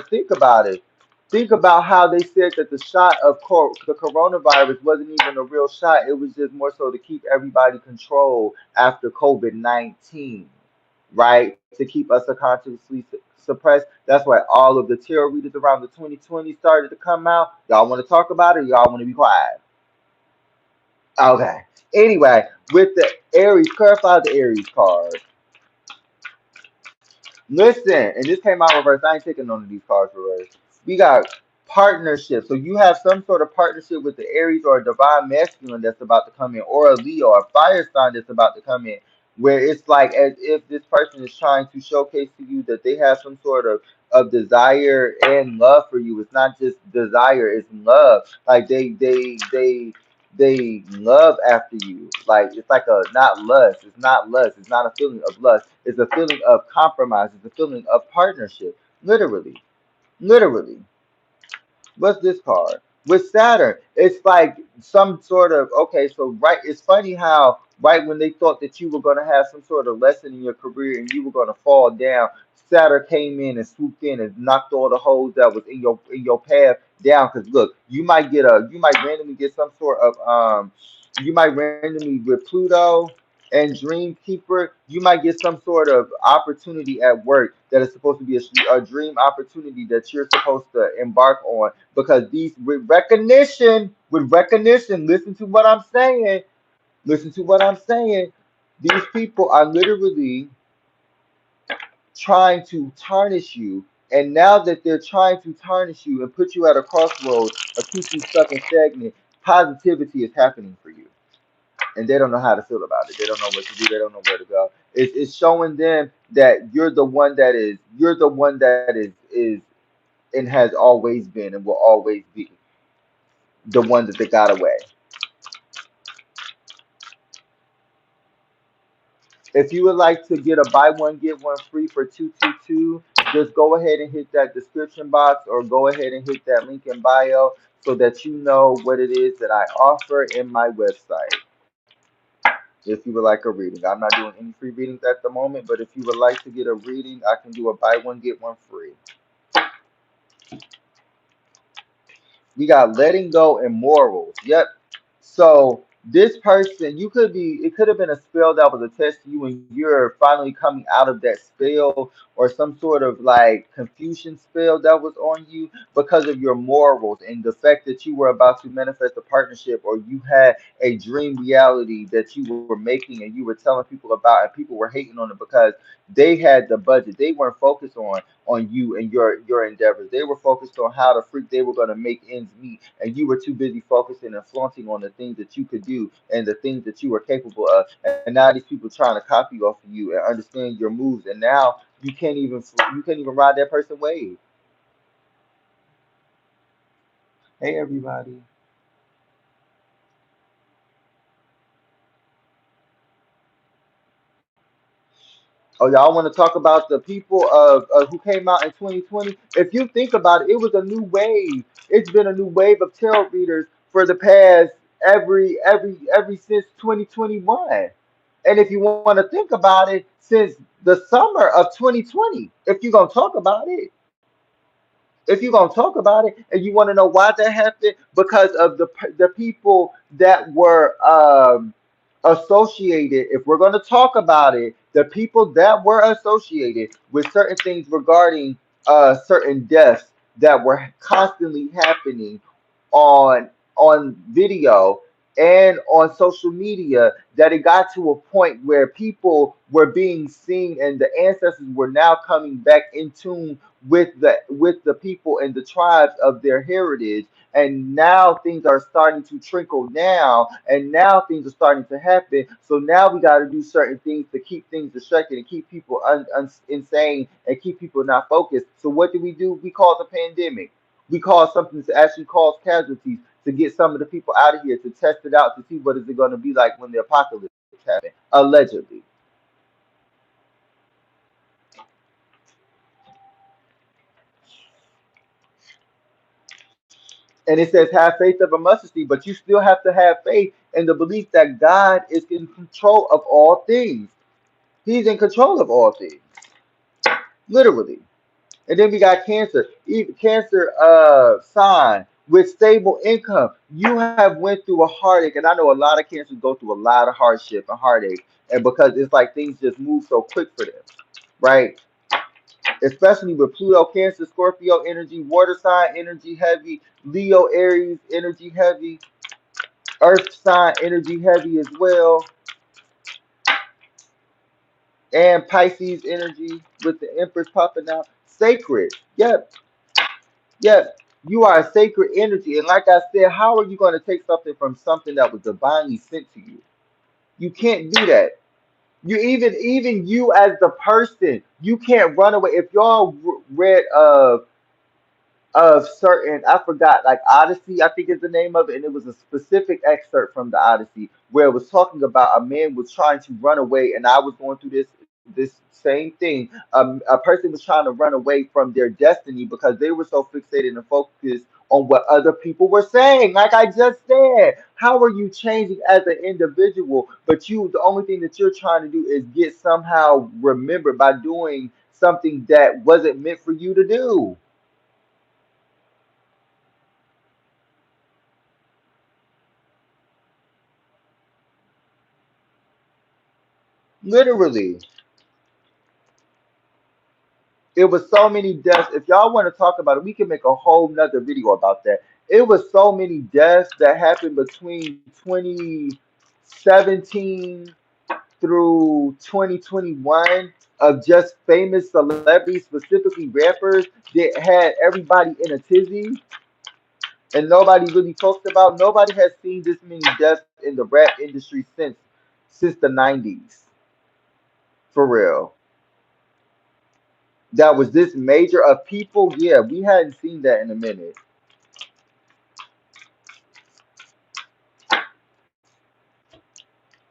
said that the shot of the coronavirus wasn't even a real shot. It was just more so to keep everybody controlled after COVID-19, right? To keep us unconsciously suppressed. That's why all of the tarot readers around the 2020 started to come out. Y'all want to talk about it? Or y'all want to be quiet? Okay. Anyway, with the Aries, clarify the Aries card. Listen, and this came out reverse. I ain't taking none of these cards reverse. We got partnership. So you have some sort of partnership with the Aries or a divine masculine that's about to come in, or a Leo, or a fire sign that's about to come in, where it's like as if this person is trying to showcase to you that they have some sort of desire and love for you. It's not just desire, it's love. Like they love after you. Like it's like a not lust. It's not lust. It's not a feeling of lust. It's a feeling of compromise. It's a feeling of partnership. Literally. Literally. What's this card? with Saturn. It's like some sort of okay, so right, it's funny how right when they thought that you were gonna have some sort of lesson in your career and you were gonna fall down, Saturn came in and swooped in and knocked all the holes that was in your path down. Cause look, you might randomly get some sort of you might randomly with Pluto and Dream Keeper, you might get some sort of opportunity at work that is supposed to be a dream opportunity that you're supposed to embark on because these with recognition, listen to what I'm saying. These people are literally trying to tarnish you. And now that they're trying to tarnish you and put you at a crossroads or keep you stuck and stagnant, positivity is happening for you. And they don't know how to feel about it. They don't know what to do. They don't know where to go. It's showing them that you're the one that is and has always been and will always be the one that they got away. If you would like to get a buy one get one free for 222, just go ahead and hit that description box or go ahead and hit that link in bio so that you know what it is that I offer in my website. If you would like a reading, I'm not doing any free readings at the moment, but if you would like to get a reading, I can do a buy one get one free. We got letting go and morals. Yep. So this person, it could have been a spell that was attached to you and you're finally coming out of that spell or some sort of like confusion spell that was on you because of your morals and the fact that you were about to manifest a partnership or you had a dream reality that you were making and you were telling people about and people were hating on it because they had the budget. They weren't focused on you and your endeavors. They were focused on how the freak they were going to make ends meet, and you were too busy focusing and flaunting on the things that you could do and the things that you were capable of. And now these people trying to copy off of you and understand your moves, and now you can't even ride that person wave. Hey everybody. Oh, y'all want to talk about the people of who came out in 2020? If you think about it, it was a new wave. It's been a new wave of tarot readers for the past every since 2021. And if you want to think about it, since the summer of 2020, if you're gonna talk about it, if you're gonna talk about it, and you want to know why that happened, because of the people that were associated. If we're gonna talk about it, the people that were associated with certain things regarding certain deaths that were constantly happening on video and on social media, that it got to a point where people were being seen and the ancestors were now coming back in tune with the people and the tribes of their heritage, and now things are starting to trickle down and now things are starting to happen. So now we got to do certain things to keep things distracted and keep people insane and keep people not focused. So what do? We cause a pandemic. We cause something to actually cause casualties to get some of the people out of here to test it out to see what is it going to be like when the apocalypse happens, allegedly. And it says have faith of a mustard seed, but you still have to have faith in the belief that God is in control of all things. He's in control of all things, literally. And then we got cancer, cancer sign with stable income. You have went through a heartache, and I know a lot of cancers go through a lot of hardship and heartache, and because it's like things just move so quick for them, right? Especially with Pluto, Cancer, Scorpio energy, water sign energy heavy, Leo, Aries energy heavy, Earth sign energy heavy as well, and Pisces energy with the Empress popping out. Sacred, yep, yep. You are a sacred energy, and like I said, how are you going to take something from something that was divinely sent to you? You can't do that. You even you as the person, you can't run away. If y'all read of certain, I forgot, like Odyssey, I think is the name of it, and it was a specific excerpt from the Odyssey where it was talking about a man was trying to run away, and I was going through this same thing. A person was trying to run away from their destiny because they were so fixated and focused on what other people were saying. Like I just said, how are you changing as an individual? But you, the only thing that you're trying to do is get somehow remembered by doing something that wasn't meant for you to do. Literally. It was so many deaths. If y'all want to talk about it, we can make a whole nother video about that. It was so many deaths that happened between 2017 through 2021 of just famous celebrities, specifically rappers, that had everybody in a tizzy and nobody really talks about. Nobody has seen this many deaths in the rap industry since the 90s. For real. That was this major of people. Yeah, we hadn't seen that in a minute.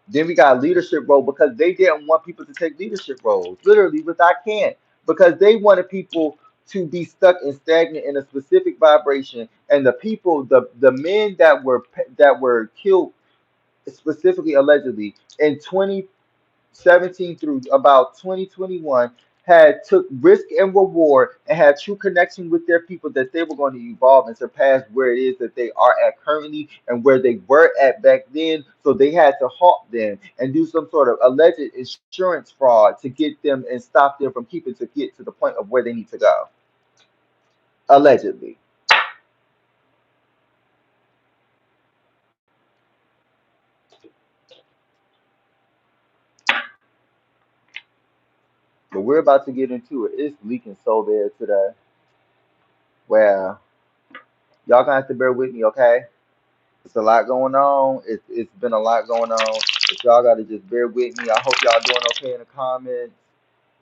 Then we got leadership role because they didn't want people to take leadership roles. Literally, which I can't because they wanted people to be stuck and stagnant in a specific vibration. And the people, the men that were killed specifically allegedly in 2017 through about 2021 had took risk and reward and had true connection with their people that they were going to evolve and surpass where it is that they are at currently and where they were at back then. So they had to halt them and do some sort of alleged insurance fraud to get them and stop them from keeping to get to the point of where they need to go. Allegedly. But we're about to get into it. It's leaking so bad today. Well, y'all gonna have to bear with me, okay? It's a lot going on. It's been a lot going on. But y'all gotta just bear with me. I hope y'all doing okay in the comments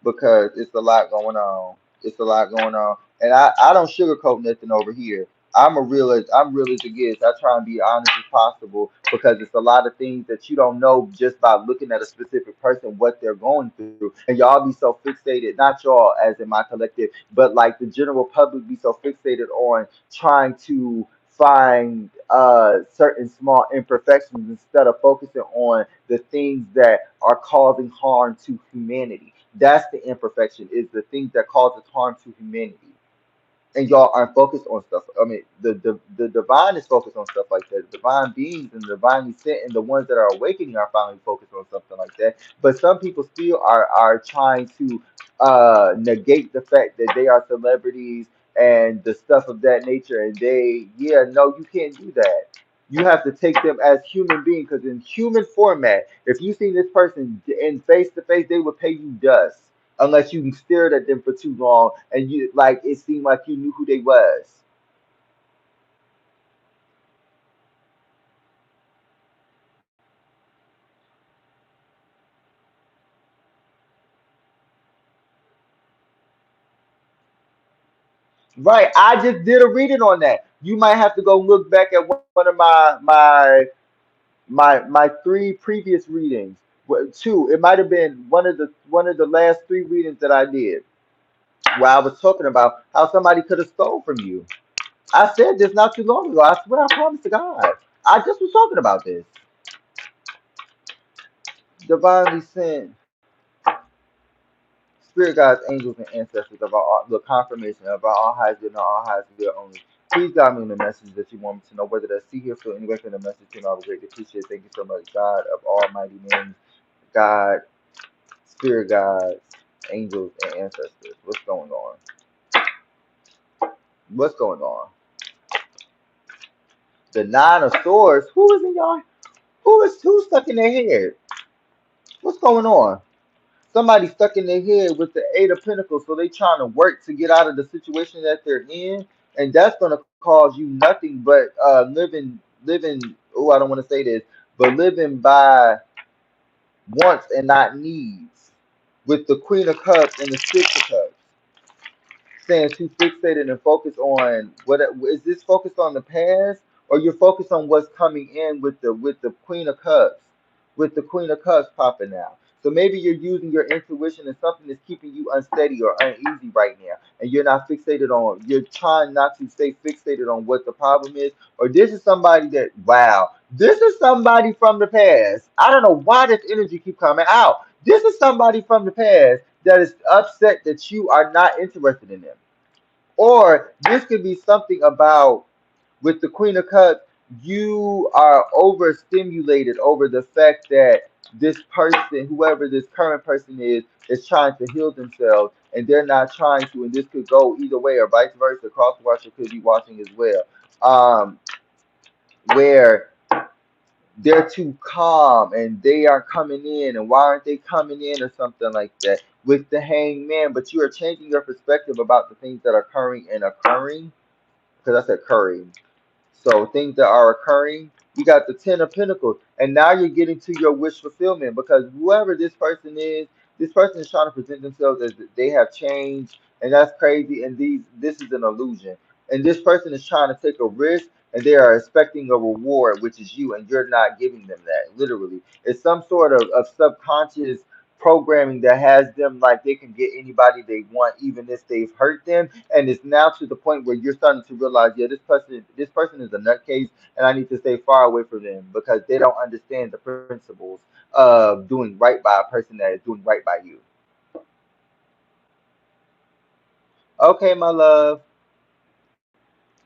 because it's a lot going on. It's a lot going on. And I don't sugarcoat nothing over here. I'm real as it gets. I try and be honest as possible because it's a lot of things that you don't know just by looking at a specific person what they're going through. And y'all be so fixated, not y'all as in my collective, but like the general public be so fixated on trying to find certain small imperfections instead of focusing on the things that are causing harm to humanity. That's the imperfection, is the things that causes harm to humanity. And y'all aren't focused on stuff. I mean, the divine is focused on stuff like that. The divine beings and the divinely sent and the ones that are awakening are finally focused on something like that. But some people still are trying to negate the fact that they are celebrities and the stuff of that nature. And they, yeah, no, you can't do that. You have to take them as human beings because in human format, if you see this person in face to face, they would pay you dust unless you stared at them for too long and you like it seemed like you knew who they was. Right. I just did a reading on that. You might have to go look back at one of my three previous readings. Well, two. It might have been one of the last three readings that I did where I was talking about how somebody could have stole from you. I said this not too long ago. I swear I promise to God. I just was talking about this. Divinely sent spirit guides, angels, and ancestors of our the confirmation of our all highs good and all highs good only. Please guide me in the message that you want me to know, whether that's see here, feel anywhere from the message you know, I would greatly appreciate. Thank you so much, God of almighty names, God, spirit guides, angels, and ancestors. What's going on? What's going on? The nine of swords. Who is in y'all? Who's stuck in their head? What's going on? Somebody stuck in their head with the eight of pentacles, so they trying to work to get out of the situation that they're in, and that's going to cause you nothing but living. Oh, I don't want to say this, but living by wants and not needs. With the Queen of Cups and the Six of Cups, saying too fixated and focused on what is this focused on the past, or you're focused on what's coming in with the Queen of Cups, with the Queen of Cups popping out. So maybe you're using your intuition and something that's keeping you unsteady or uneasy right now, and you're not fixated on. You're trying not to stay fixated on what the problem is. Or this is somebody that, wow, this is somebody from the past. I don't know why this energy keep coming out. This is somebody from the past that is upset that you are not interested in them. Or this could be something about, with the Queen of Cups, you are overstimulated over the fact that this person, whoever this current person is trying to heal themselves and they're not trying to, and this could go either way or vice versa. Cross watcher could be watching as well. Where they're too calm and they are coming in, and why aren't they coming in, or something like that with the hangman. But you are changing your perspective about the things that are occurring, because I said curry. So things that are occurring, you got the Ten of Pentacles, and now you're getting to your wish fulfillment, because whoever this person is trying to present themselves as they have changed, and that's crazy. And this is an illusion, and this person is trying to take a risk, and they are expecting a reward, which is you, and you're not giving them that. Literally, it's some sort of subconscious programming that has them like they can get anybody they want, even if they've hurt them. And it's now to the point where you're starting to realize, yeah, this person is a nutcase, and I need to stay far away from them because they don't understand the principles of doing right by a person that is doing right by you. Okay, my love.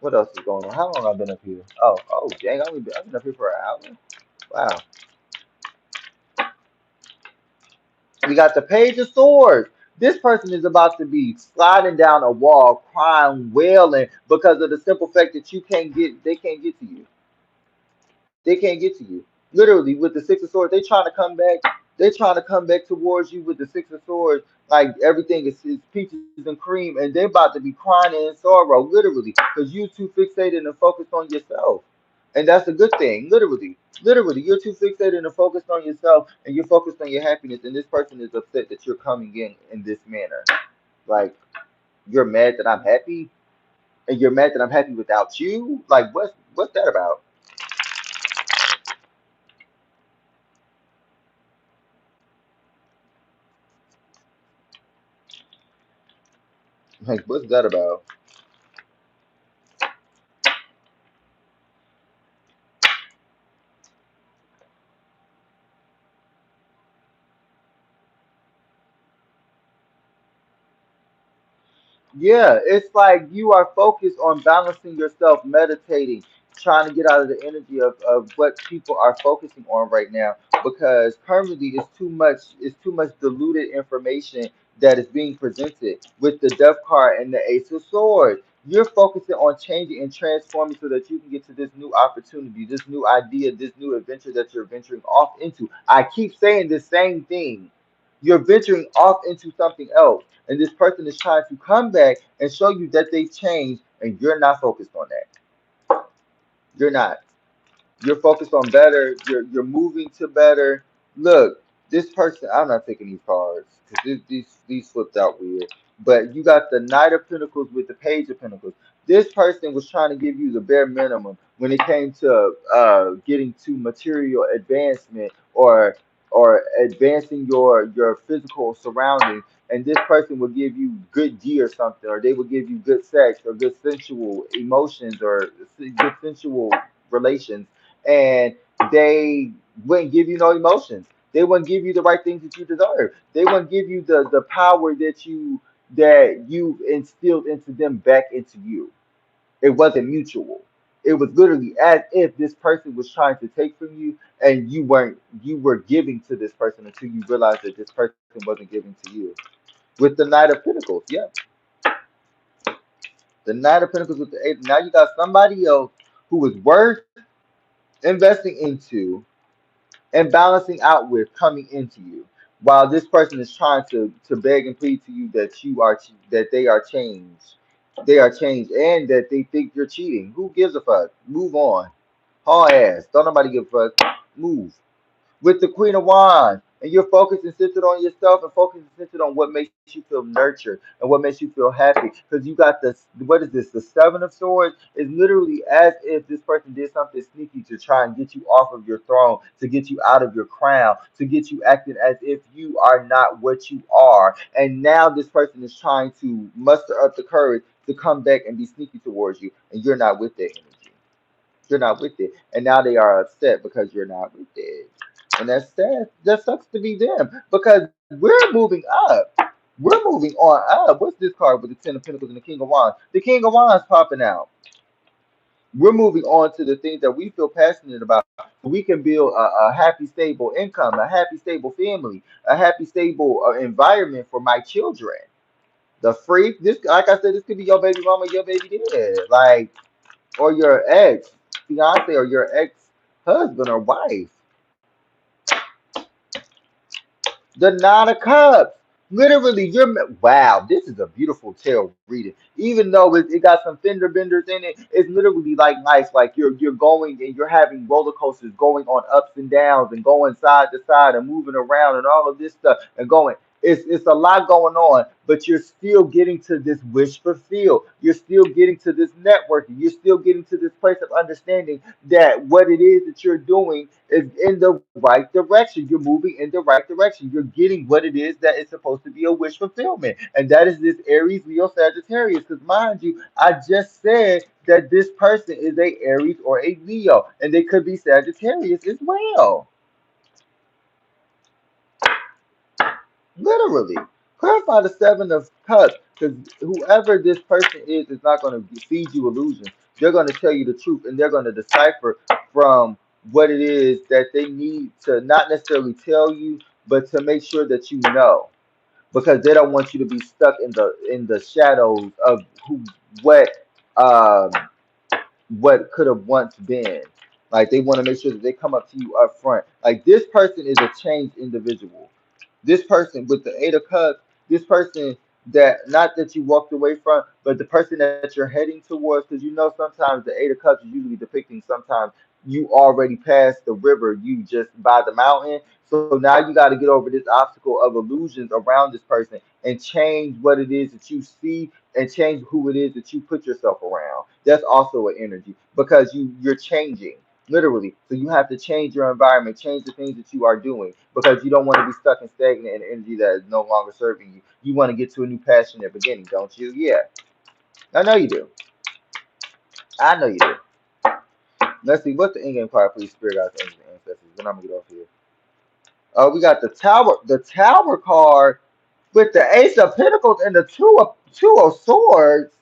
What else is going on? How long I've been up here? Oh, dang! I've been up here for an hour. Wow. We got the Page of Swords. This person is about to be sliding down a wall, crying, wailing because of the simple fact that they can't get to you. They can't get to you. Literally, with the Six of Swords, they trying to come back. They trying to come back towards you with the Six of Swords, like everything is peaches and cream, and they about to be crying in sorrow, literally, because you too fixated and focused on yourself, and that's a good thing. Literally, you're too fixated and focused on yourself, and you're focused on your happiness. And this person is upset that you're coming in this manner. Like, you're mad that I'm happy, and you're mad that I'm happy without you. Like, what's that about? Like, what's that about? Yeah, it's like you are focused on balancing yourself, meditating, trying to get out of the energy of what people are focusing on right now, because currently it's too much diluted information that is being presented with the Death card and the Ace of Swords. You're focusing on changing and transforming so that you can get to this new opportunity, this new idea, this new adventure that you're venturing off into. I keep saying the same thing. You're venturing off into something else, and this person is trying to come back and show you that they changed, and you're not focused on that. You're not. You're focused on better. You're moving to better. Look, this person. I'm not taking these cards because these flipped out weird. But you got the Knight of Pentacles with the Page of Pentacles. This person was trying to give you the bare minimum when it came to getting to material advancement, or advancing your physical surroundings. And this person will give you good D or something, or they will give you good sex or good sensual emotions or good sensual relations, and they wouldn't give you no emotions. They wouldn't give you the right things that you deserve. They wouldn't give you the power that you instilled into them back into you. It wasn't mutual. It was literally as if this person was trying to take from you, and you were giving to this person until you realized that this person wasn't giving to you. With the Knight of Pentacles, yeah, the Knight of Pentacles with the Eight. Now you got somebody else who is worth investing into and balancing out with coming into you, while this person is trying to beg and plead to you that they are changed, and that they think you're cheating. Who gives a fuck? Move on. Haul ass. Don't nobody give a fuck. Move. With the Queen of Wands, And you're focused and centered on yourself and focused and centered on what makes you feel nurtured and what makes you feel happy. Because you got this, what is this? The Seven of Swords is literally as if this person did something sneaky to try and get you off of your throne, to get you out of your crown, to get you acting as if you are not what you are. And now this person is trying to muster up the courage to come back and be sneaky towards you, and you're not with that energy. You're not with it. And now they are upset because you're not with it. And that's sad. That sucks to be them because we're moving up. We're moving on up. What's this card with the Ten of Pentacles and the King of Wands? The King of Wands popping out. We're moving on to the things that we feel passionate about. So we can build a happy, stable income, a happy, stable family, a happy, stable environment for my children. The freak, this, like I said, this could be your baby mama, your baby dad, like, or your ex fiance or your ex husband or wife. The Nine of Cups. Literally, wow. This is a beautiful tale reading. Even though it got some fender benders in it, it's literally like nice. Like you're going and you're having roller coasters going on ups and downs and going side to side and moving around and all of this stuff and going. It's a lot going on, but you're still getting to this wish fulfilled. You're still getting to this networking. You're still getting to this place of understanding that what it is that you're doing is in the right direction. You're moving in the right direction. You're getting what it is that is supposed to be a wish fulfillment. And that is this Aries, Leo, Sagittarius. Because mind you, I just said that this person is a Aries or a Leo, and they could be Sagittarius as well. Literally. Clarify the Seven of Cups, because whoever this person is not going to feed you illusions. They're going to tell you the truth, and they're going to decipher from what it is that they need to not necessarily tell you, but to make sure that you know, because they don't want you to be stuck in the shadows of who um what could have once been. Like they want to make sure that they come up to you up front. Like this person is a changed individual. This person with the Eight of Cups, this person that not that you walked away from, but the person that you're heading towards, because you know sometimes the Eight of Cups is usually depicting sometimes you already passed the river, you just by the mountain. So now you got to get over this obstacle of illusions around this person and change what it is that you see and change who it is that you put yourself around. That's also an energy because you're changing literally. So you have to change your environment, change the things that you are doing because you don't want to be stuck and stagnant in energy that is no longer serving you. You want to get to a new passionate beginning, don't you? Yeah, I know you do. I know you do. Let's see what's the in-game card, please, spirit guides, angels, and ancestors. Then I'm gonna get off here. Oh, we got the Tower card with the Ace of Pentacles and the Two of Swords.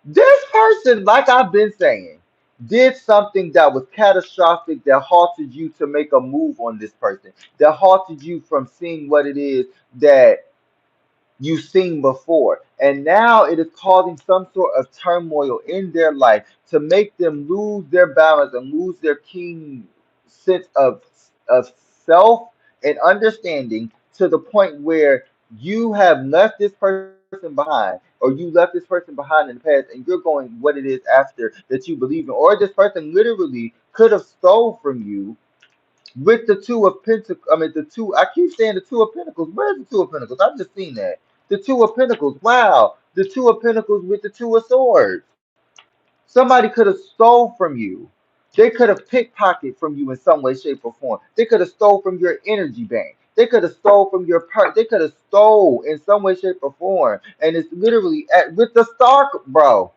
This person, like I've been saying, did something that was catastrophic that halted you to make a move on this person, that halted you from seeing what it is that you've seen before. And now it is causing some sort of turmoil in their life to make them lose their balance and lose their keen sense of self and understanding to the point where you have left this person behind or you left this person behind in the past and you're going what it is after that you believe in, or this person literally could have stole from you with the Two of Pentacles. I mean, the two. I keep saying the Two of Pentacles. Where's the Two of Pentacles? I've just seen that. The Two of Pentacles. Wow. The Two of Pentacles with the Two of Swords. Somebody could have stole from you. They could have pickpocketed from you in some way, shape, or form. They could have stole from your energy bank. They could have stole from your part. They could have stole in some way, shape, or form. And it's literally with the star, bro.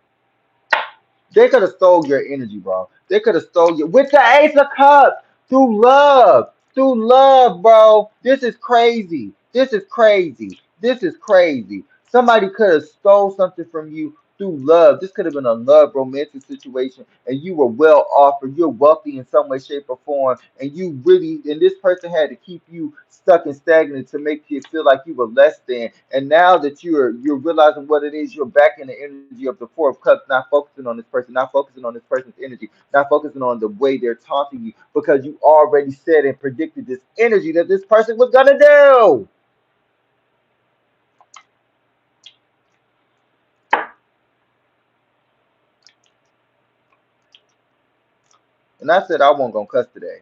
They could have stole your energy, bro. They could have stole you with the Ace of Cups through love. Through love, bro. This is crazy. This is crazy. This is crazy. Somebody could have stole something from you through love. This could have been a love romantic situation, and you were well off, or you're wealthy in some way, shape, or form, and you really, and this person had to keep you stuck and stagnant to make you feel like you were less than. And now that you're realizing what it is, you're back in the energy of the Four of Cups, not focusing on this person, not focusing on this person's energy, not focusing on the way they're taunting you, because you already said and predicted this energy that this person was gonna do. And I said I wasn't gonna cuss today.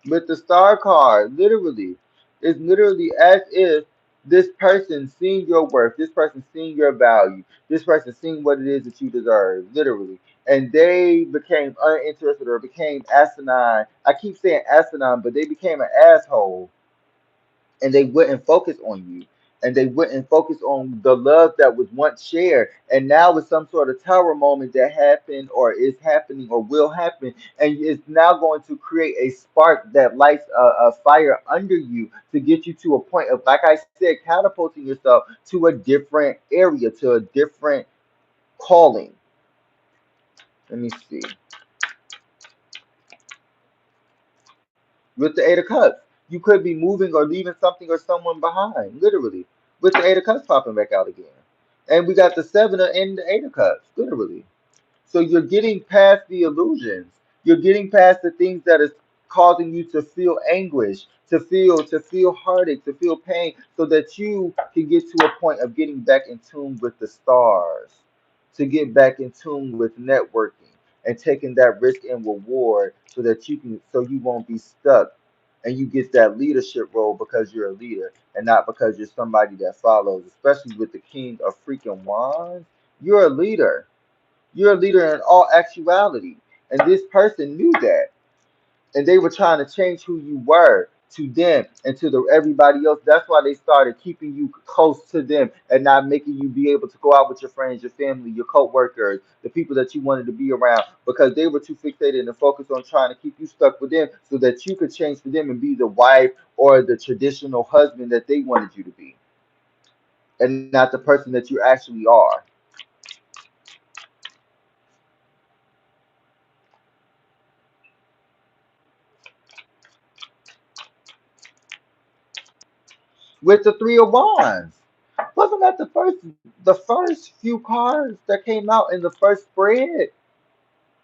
with the star card, literally. It's literally as if this person seeing your worth, this person seeing your value, this person seeing what it is that you deserve, literally. And they became uninterested or became asinine. I keep saying asinine, but they became an asshole and they wouldn't focus on you. And they wouldn't focus on the love that was once shared. And now it's some sort of tower moment that happened or is happening or will happen. And it's now going to create a spark that lights a fire under you to get you to a point of, like I said, catapulting yourself to a different area, to a different calling. Let me see. With the Eight of Cups, you could be moving or leaving something or someone behind, literally. With the Eight of Cups popping back out again. And we got the Seven and the Eight of Cups, literally. So you're getting past the illusions. You're getting past the things that is causing you to feel anguish, to feel heartache, to feel pain, so that you can get to a point of getting back in tune with the stars, to get back in tune with networking and taking that risk and reward so that you won't be stuck and you get that leadership role because you're a leader and not because you're somebody that follows, especially with the King of freaking Wands. You're a leader. You're a leader in all actuality. And this person knew that. And they were trying to change who you were to them and to the everybody else. That's why they started keeping you close to them and not making you be able to go out with your friends, your family, your co-workers, the people that you wanted to be around, because they were too fixated and focused on trying to keep you stuck with them so that you could change for them and be the wife or the traditional husband that they wanted you to be and not the person that you actually are. With the Three of Wands. Wasn't that the first few cards that came out in the first spread?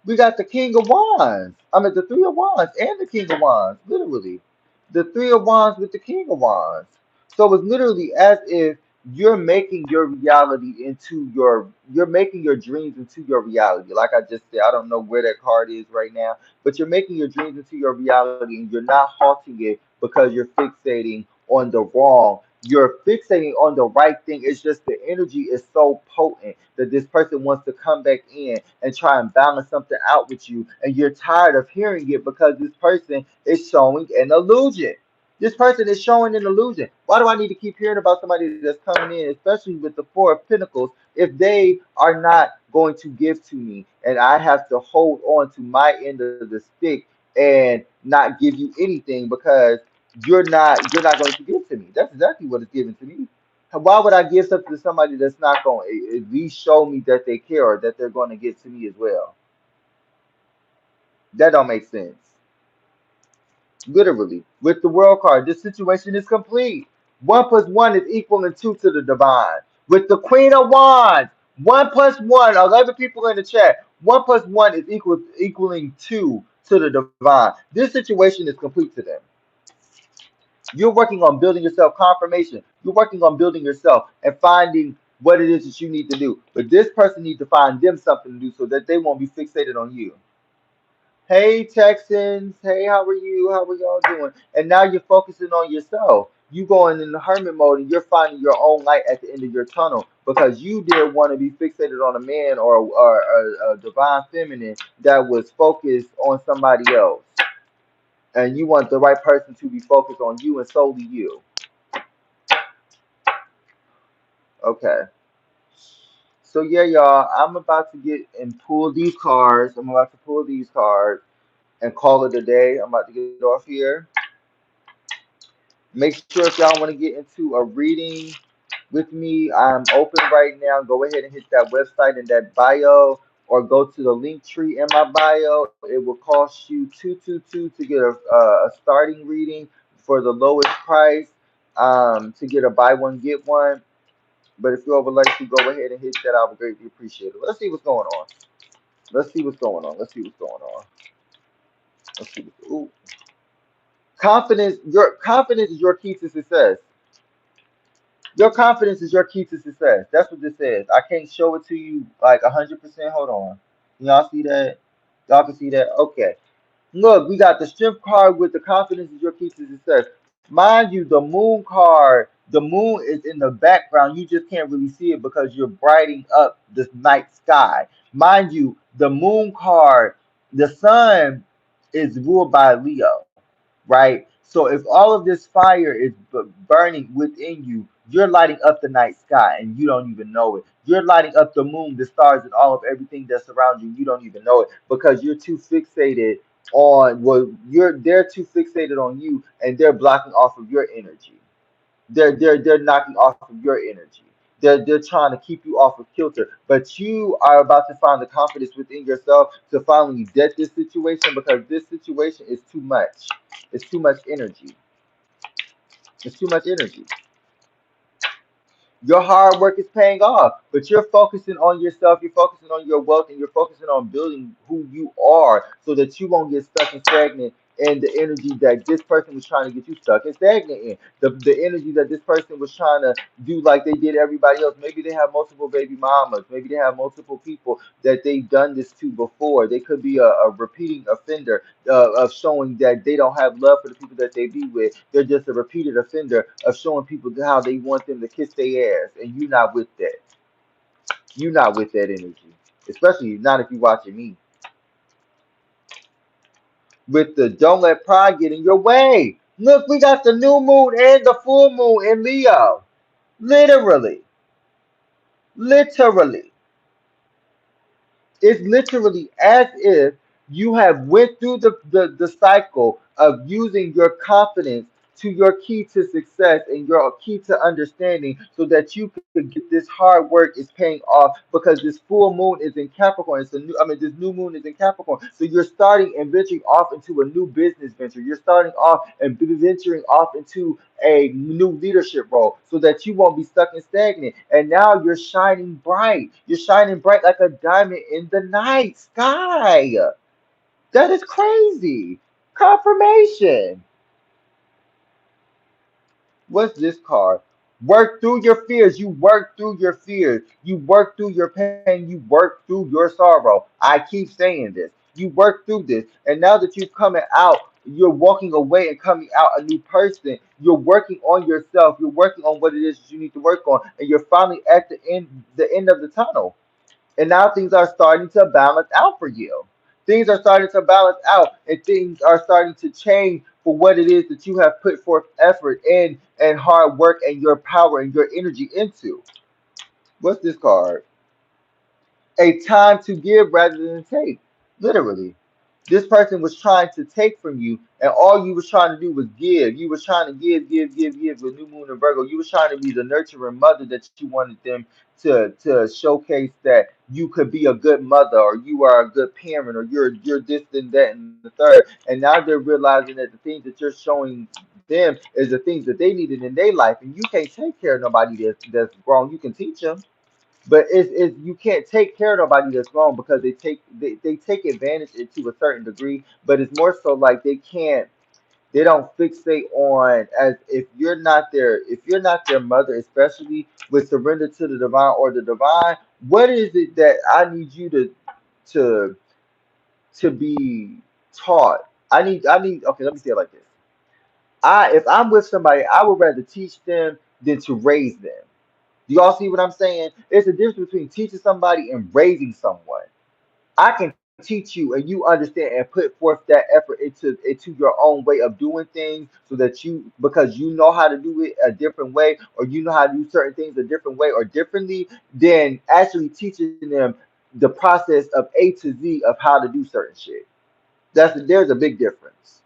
We got the King of Wands. I mean the Three of Wands and the King of Wands, literally. The Three of Wands with the King of Wands. So it's literally as if you're making your reality into you're making your dreams into your reality. Like I just said, I don't know where that card is right now, but you're making your dreams into your reality and you're not halting it because you're fixating on the wrong. You're fixating on the right thing. It's just the energy is so potent that this person wants to come back in and try and balance something out with you, and you're tired of hearing it because this person is showing an illusion. This person is showing an illusion. Why do I need to keep hearing about somebody that's coming in, especially with the Four of Pentacles, if they are not going to give to me and I have to hold on to my end of the stick and not give you anything because you're not going to give to me. That's exactly what is given to me. Why would I give something to somebody that's not going to at least show me that they care or that they're going to give to me as well? That don't make sense. Literally, with the world card, this situation is complete. One plus one is equaling two to the divine. With the Queen of Wands, one plus one, 11 people in the chat. One plus one is equaling two to the divine. This situation is complete to them. You're working on building yourself confirmation. You're working on building yourself and finding what it is that you need to do. But this person needs to find them something to do so that they won't be fixated on you. Hey Texans, hey, how are you? How are y'all doing? And now you're focusing on yourself. You going in the hermit mode and you're finding your own light at the end of your tunnel because you didn't want to be fixated on a man or a divine feminine that was focused on somebody else. And you want the right person to be focused on you and solely you. Okay. So yeah, y'all, I'm about to get and pull these cards. I'm about to pull these cards and call it a day. I'm about to get off here. Make sure if y'all want to get into a reading with me, I'm open right now. Go ahead and hit that website in that bio or go to the link tree in my bio. It will cost you 222 to get a starting reading for the lowest price, to get a buy one get one. But if you ever like to go ahead and hit that, I would greatly appreciate it. Let's see what's going on. Let's see what's going on. Let's see what's going on. Let's see. Ooh. Confidence. Your confidence is your key to success. Your confidence is your key to success. That's what this says. I can't show it to you like 100%. Hold on. Can y'all see that? Y'all can see that? Okay. Look, we got the strength card with the confidence is your key to success. Mind you, the moon card, the moon is in the background. You just can't really see it because you're brightening up the night sky. Mind you, the moon card, the sun is ruled by Leo, right? So if all of this fire is burning within you, you're lighting up the night sky and you don't even know it. You're lighting up the moon, the stars, and all of everything that surrounds you. You don't even know it because you're too fixated on well, they're too fixated on you and they're blocking off of your energy. They're knocking off of your energy. They're trying to keep you off of kilter. But you are about to find the confidence within yourself to finally debt this situation because this situation is too much. It's too much energy. It's too much energy. Your hard work is paying off, but you're focusing on yourself, you're focusing on your wealth, and you're focusing on building who you are so that you won't get stuck and stagnant in the energy that this person was trying to get you stuck and stagnant in. The energy that this person was trying to do like they did everybody else. Maybe they have multiple baby mamas, maybe they have multiple people that they've done this to before. They could be a repeating offender of showing that they don't have love for the people that they be with. They're just a repeated offender of showing people how they want them to kiss their ass, and you're not with that. You're not with that energy, especially not if you're watching me. With the don't let pride get in your way. Look, we got the new moon and the full moon in Leo. Literally, literally. It's literally as if you have went through the cycle of using your confidence to your key to success and your key to understanding so that you could get this hard work is paying off because this full moon is in Capricorn. It's a new, I mean, this new moon is in Capricorn. So you're starting and venturing off into a new business venture. You're starting off and venturing off into a new leadership role so that you won't be stuck and stagnant. And now you're shining bright. You're shining bright like a diamond in the night sky. That is crazy. Confirmation. What's this card? Work through your fears. You work through your fears. You work through your pain. You work through your sorrow. I keep saying this. You work through this. And now that you're coming out, you're walking away and coming out a new person. You're working on yourself. You're working on what it is that you need to work on. And you're finally at the end of the tunnel. And now things are starting to balance out for you. Things are starting to balance out and things are starting to change for what it is that you have put forth effort in and hard work and your power and your energy into. What's this card? A time to give rather than take. Literally. This person was trying to take from you, and all you was trying to do was give. You was trying to give with New Moon and Virgo. You was trying to be the nurturing mother that you wanted them to showcase that you could be a good mother, or you are a good parent, or you're this and that and the third. And now they're realizing that the things that you're showing them is the things that they needed in their life, and you can't take care of nobody that's grown. You can teach them, but it's you can't take care of nobody that's wrong because they take advantage it to a certain degree, but it's more so like they don't fixate on as if you're not their mother, especially with surrender to the divine or the divine, what is it that I need you to to be taught? I need okay, let me say it like this. If I'm with somebody, I would rather teach them than to raise them. Do y'all see what I'm saying? It's a difference between teaching somebody and raising someone. I can teach you and you understand and put forth that effort into your own way of doing things so that you because you know how to do it a different way or you know how to do certain things a different way or differently than actually teaching them the process of A to Z of how to do certain shit. There's a big difference.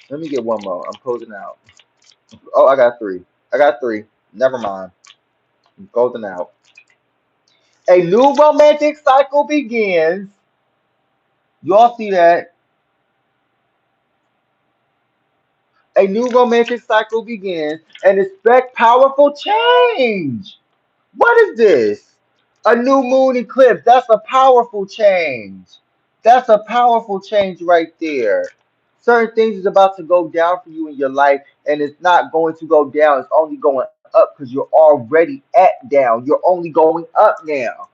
Let me get one more. I'm closing out. Oh, I got three. I got three. Never mind. I'm closing out. A new romantic cycle begins. Y'all see that? A new romantic cycle begins and expect powerful change. What is this? A new moon eclipse. That's a powerful change. That's a powerful change right there. Certain things is about to go down for you in your life, and it's not going to go down. It's only going up because you're already at down. You're only going up now.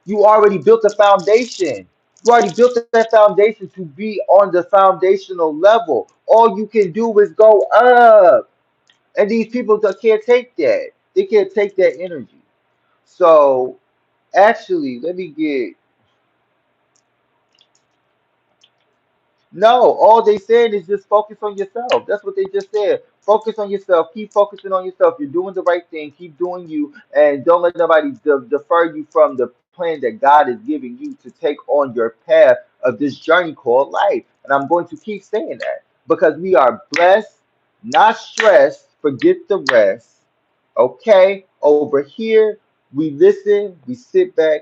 You already built a foundation. You already built that foundation to be on the foundational level. All you can do is go up. And these people can't take that. They can't take that energy. So actually, let me get. No, all they said is just focus on yourself. That's what they just said. Focus on yourself. Keep focusing on yourself. You're doing the right thing. Keep doing you, and don't let nobody defer you from the plan that God is giving you to take on your path of this journey called life. And I'm going to keep saying that because we are blessed, not stressed. Forget the rest. Okay, over here we listen, we sit back,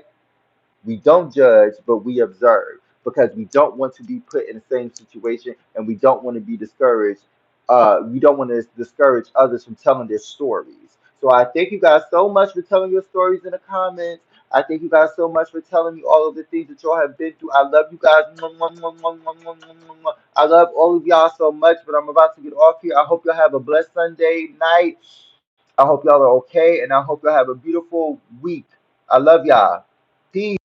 we don't judge, but we observe because we don't want to be put in the same situation and we don't want to be discouraged. We don't want to discourage others from telling their stories. So I thank you guys so much for telling your stories in the comments. I thank you guys so much for telling me all of the things that y'all have been through. I love you guys. I love all of y'all so much, but I'm about to get off here. I hope y'all have a blessed Sunday night. I hope y'all are okay, and I hope y'all have a beautiful week. I love y'all. Peace.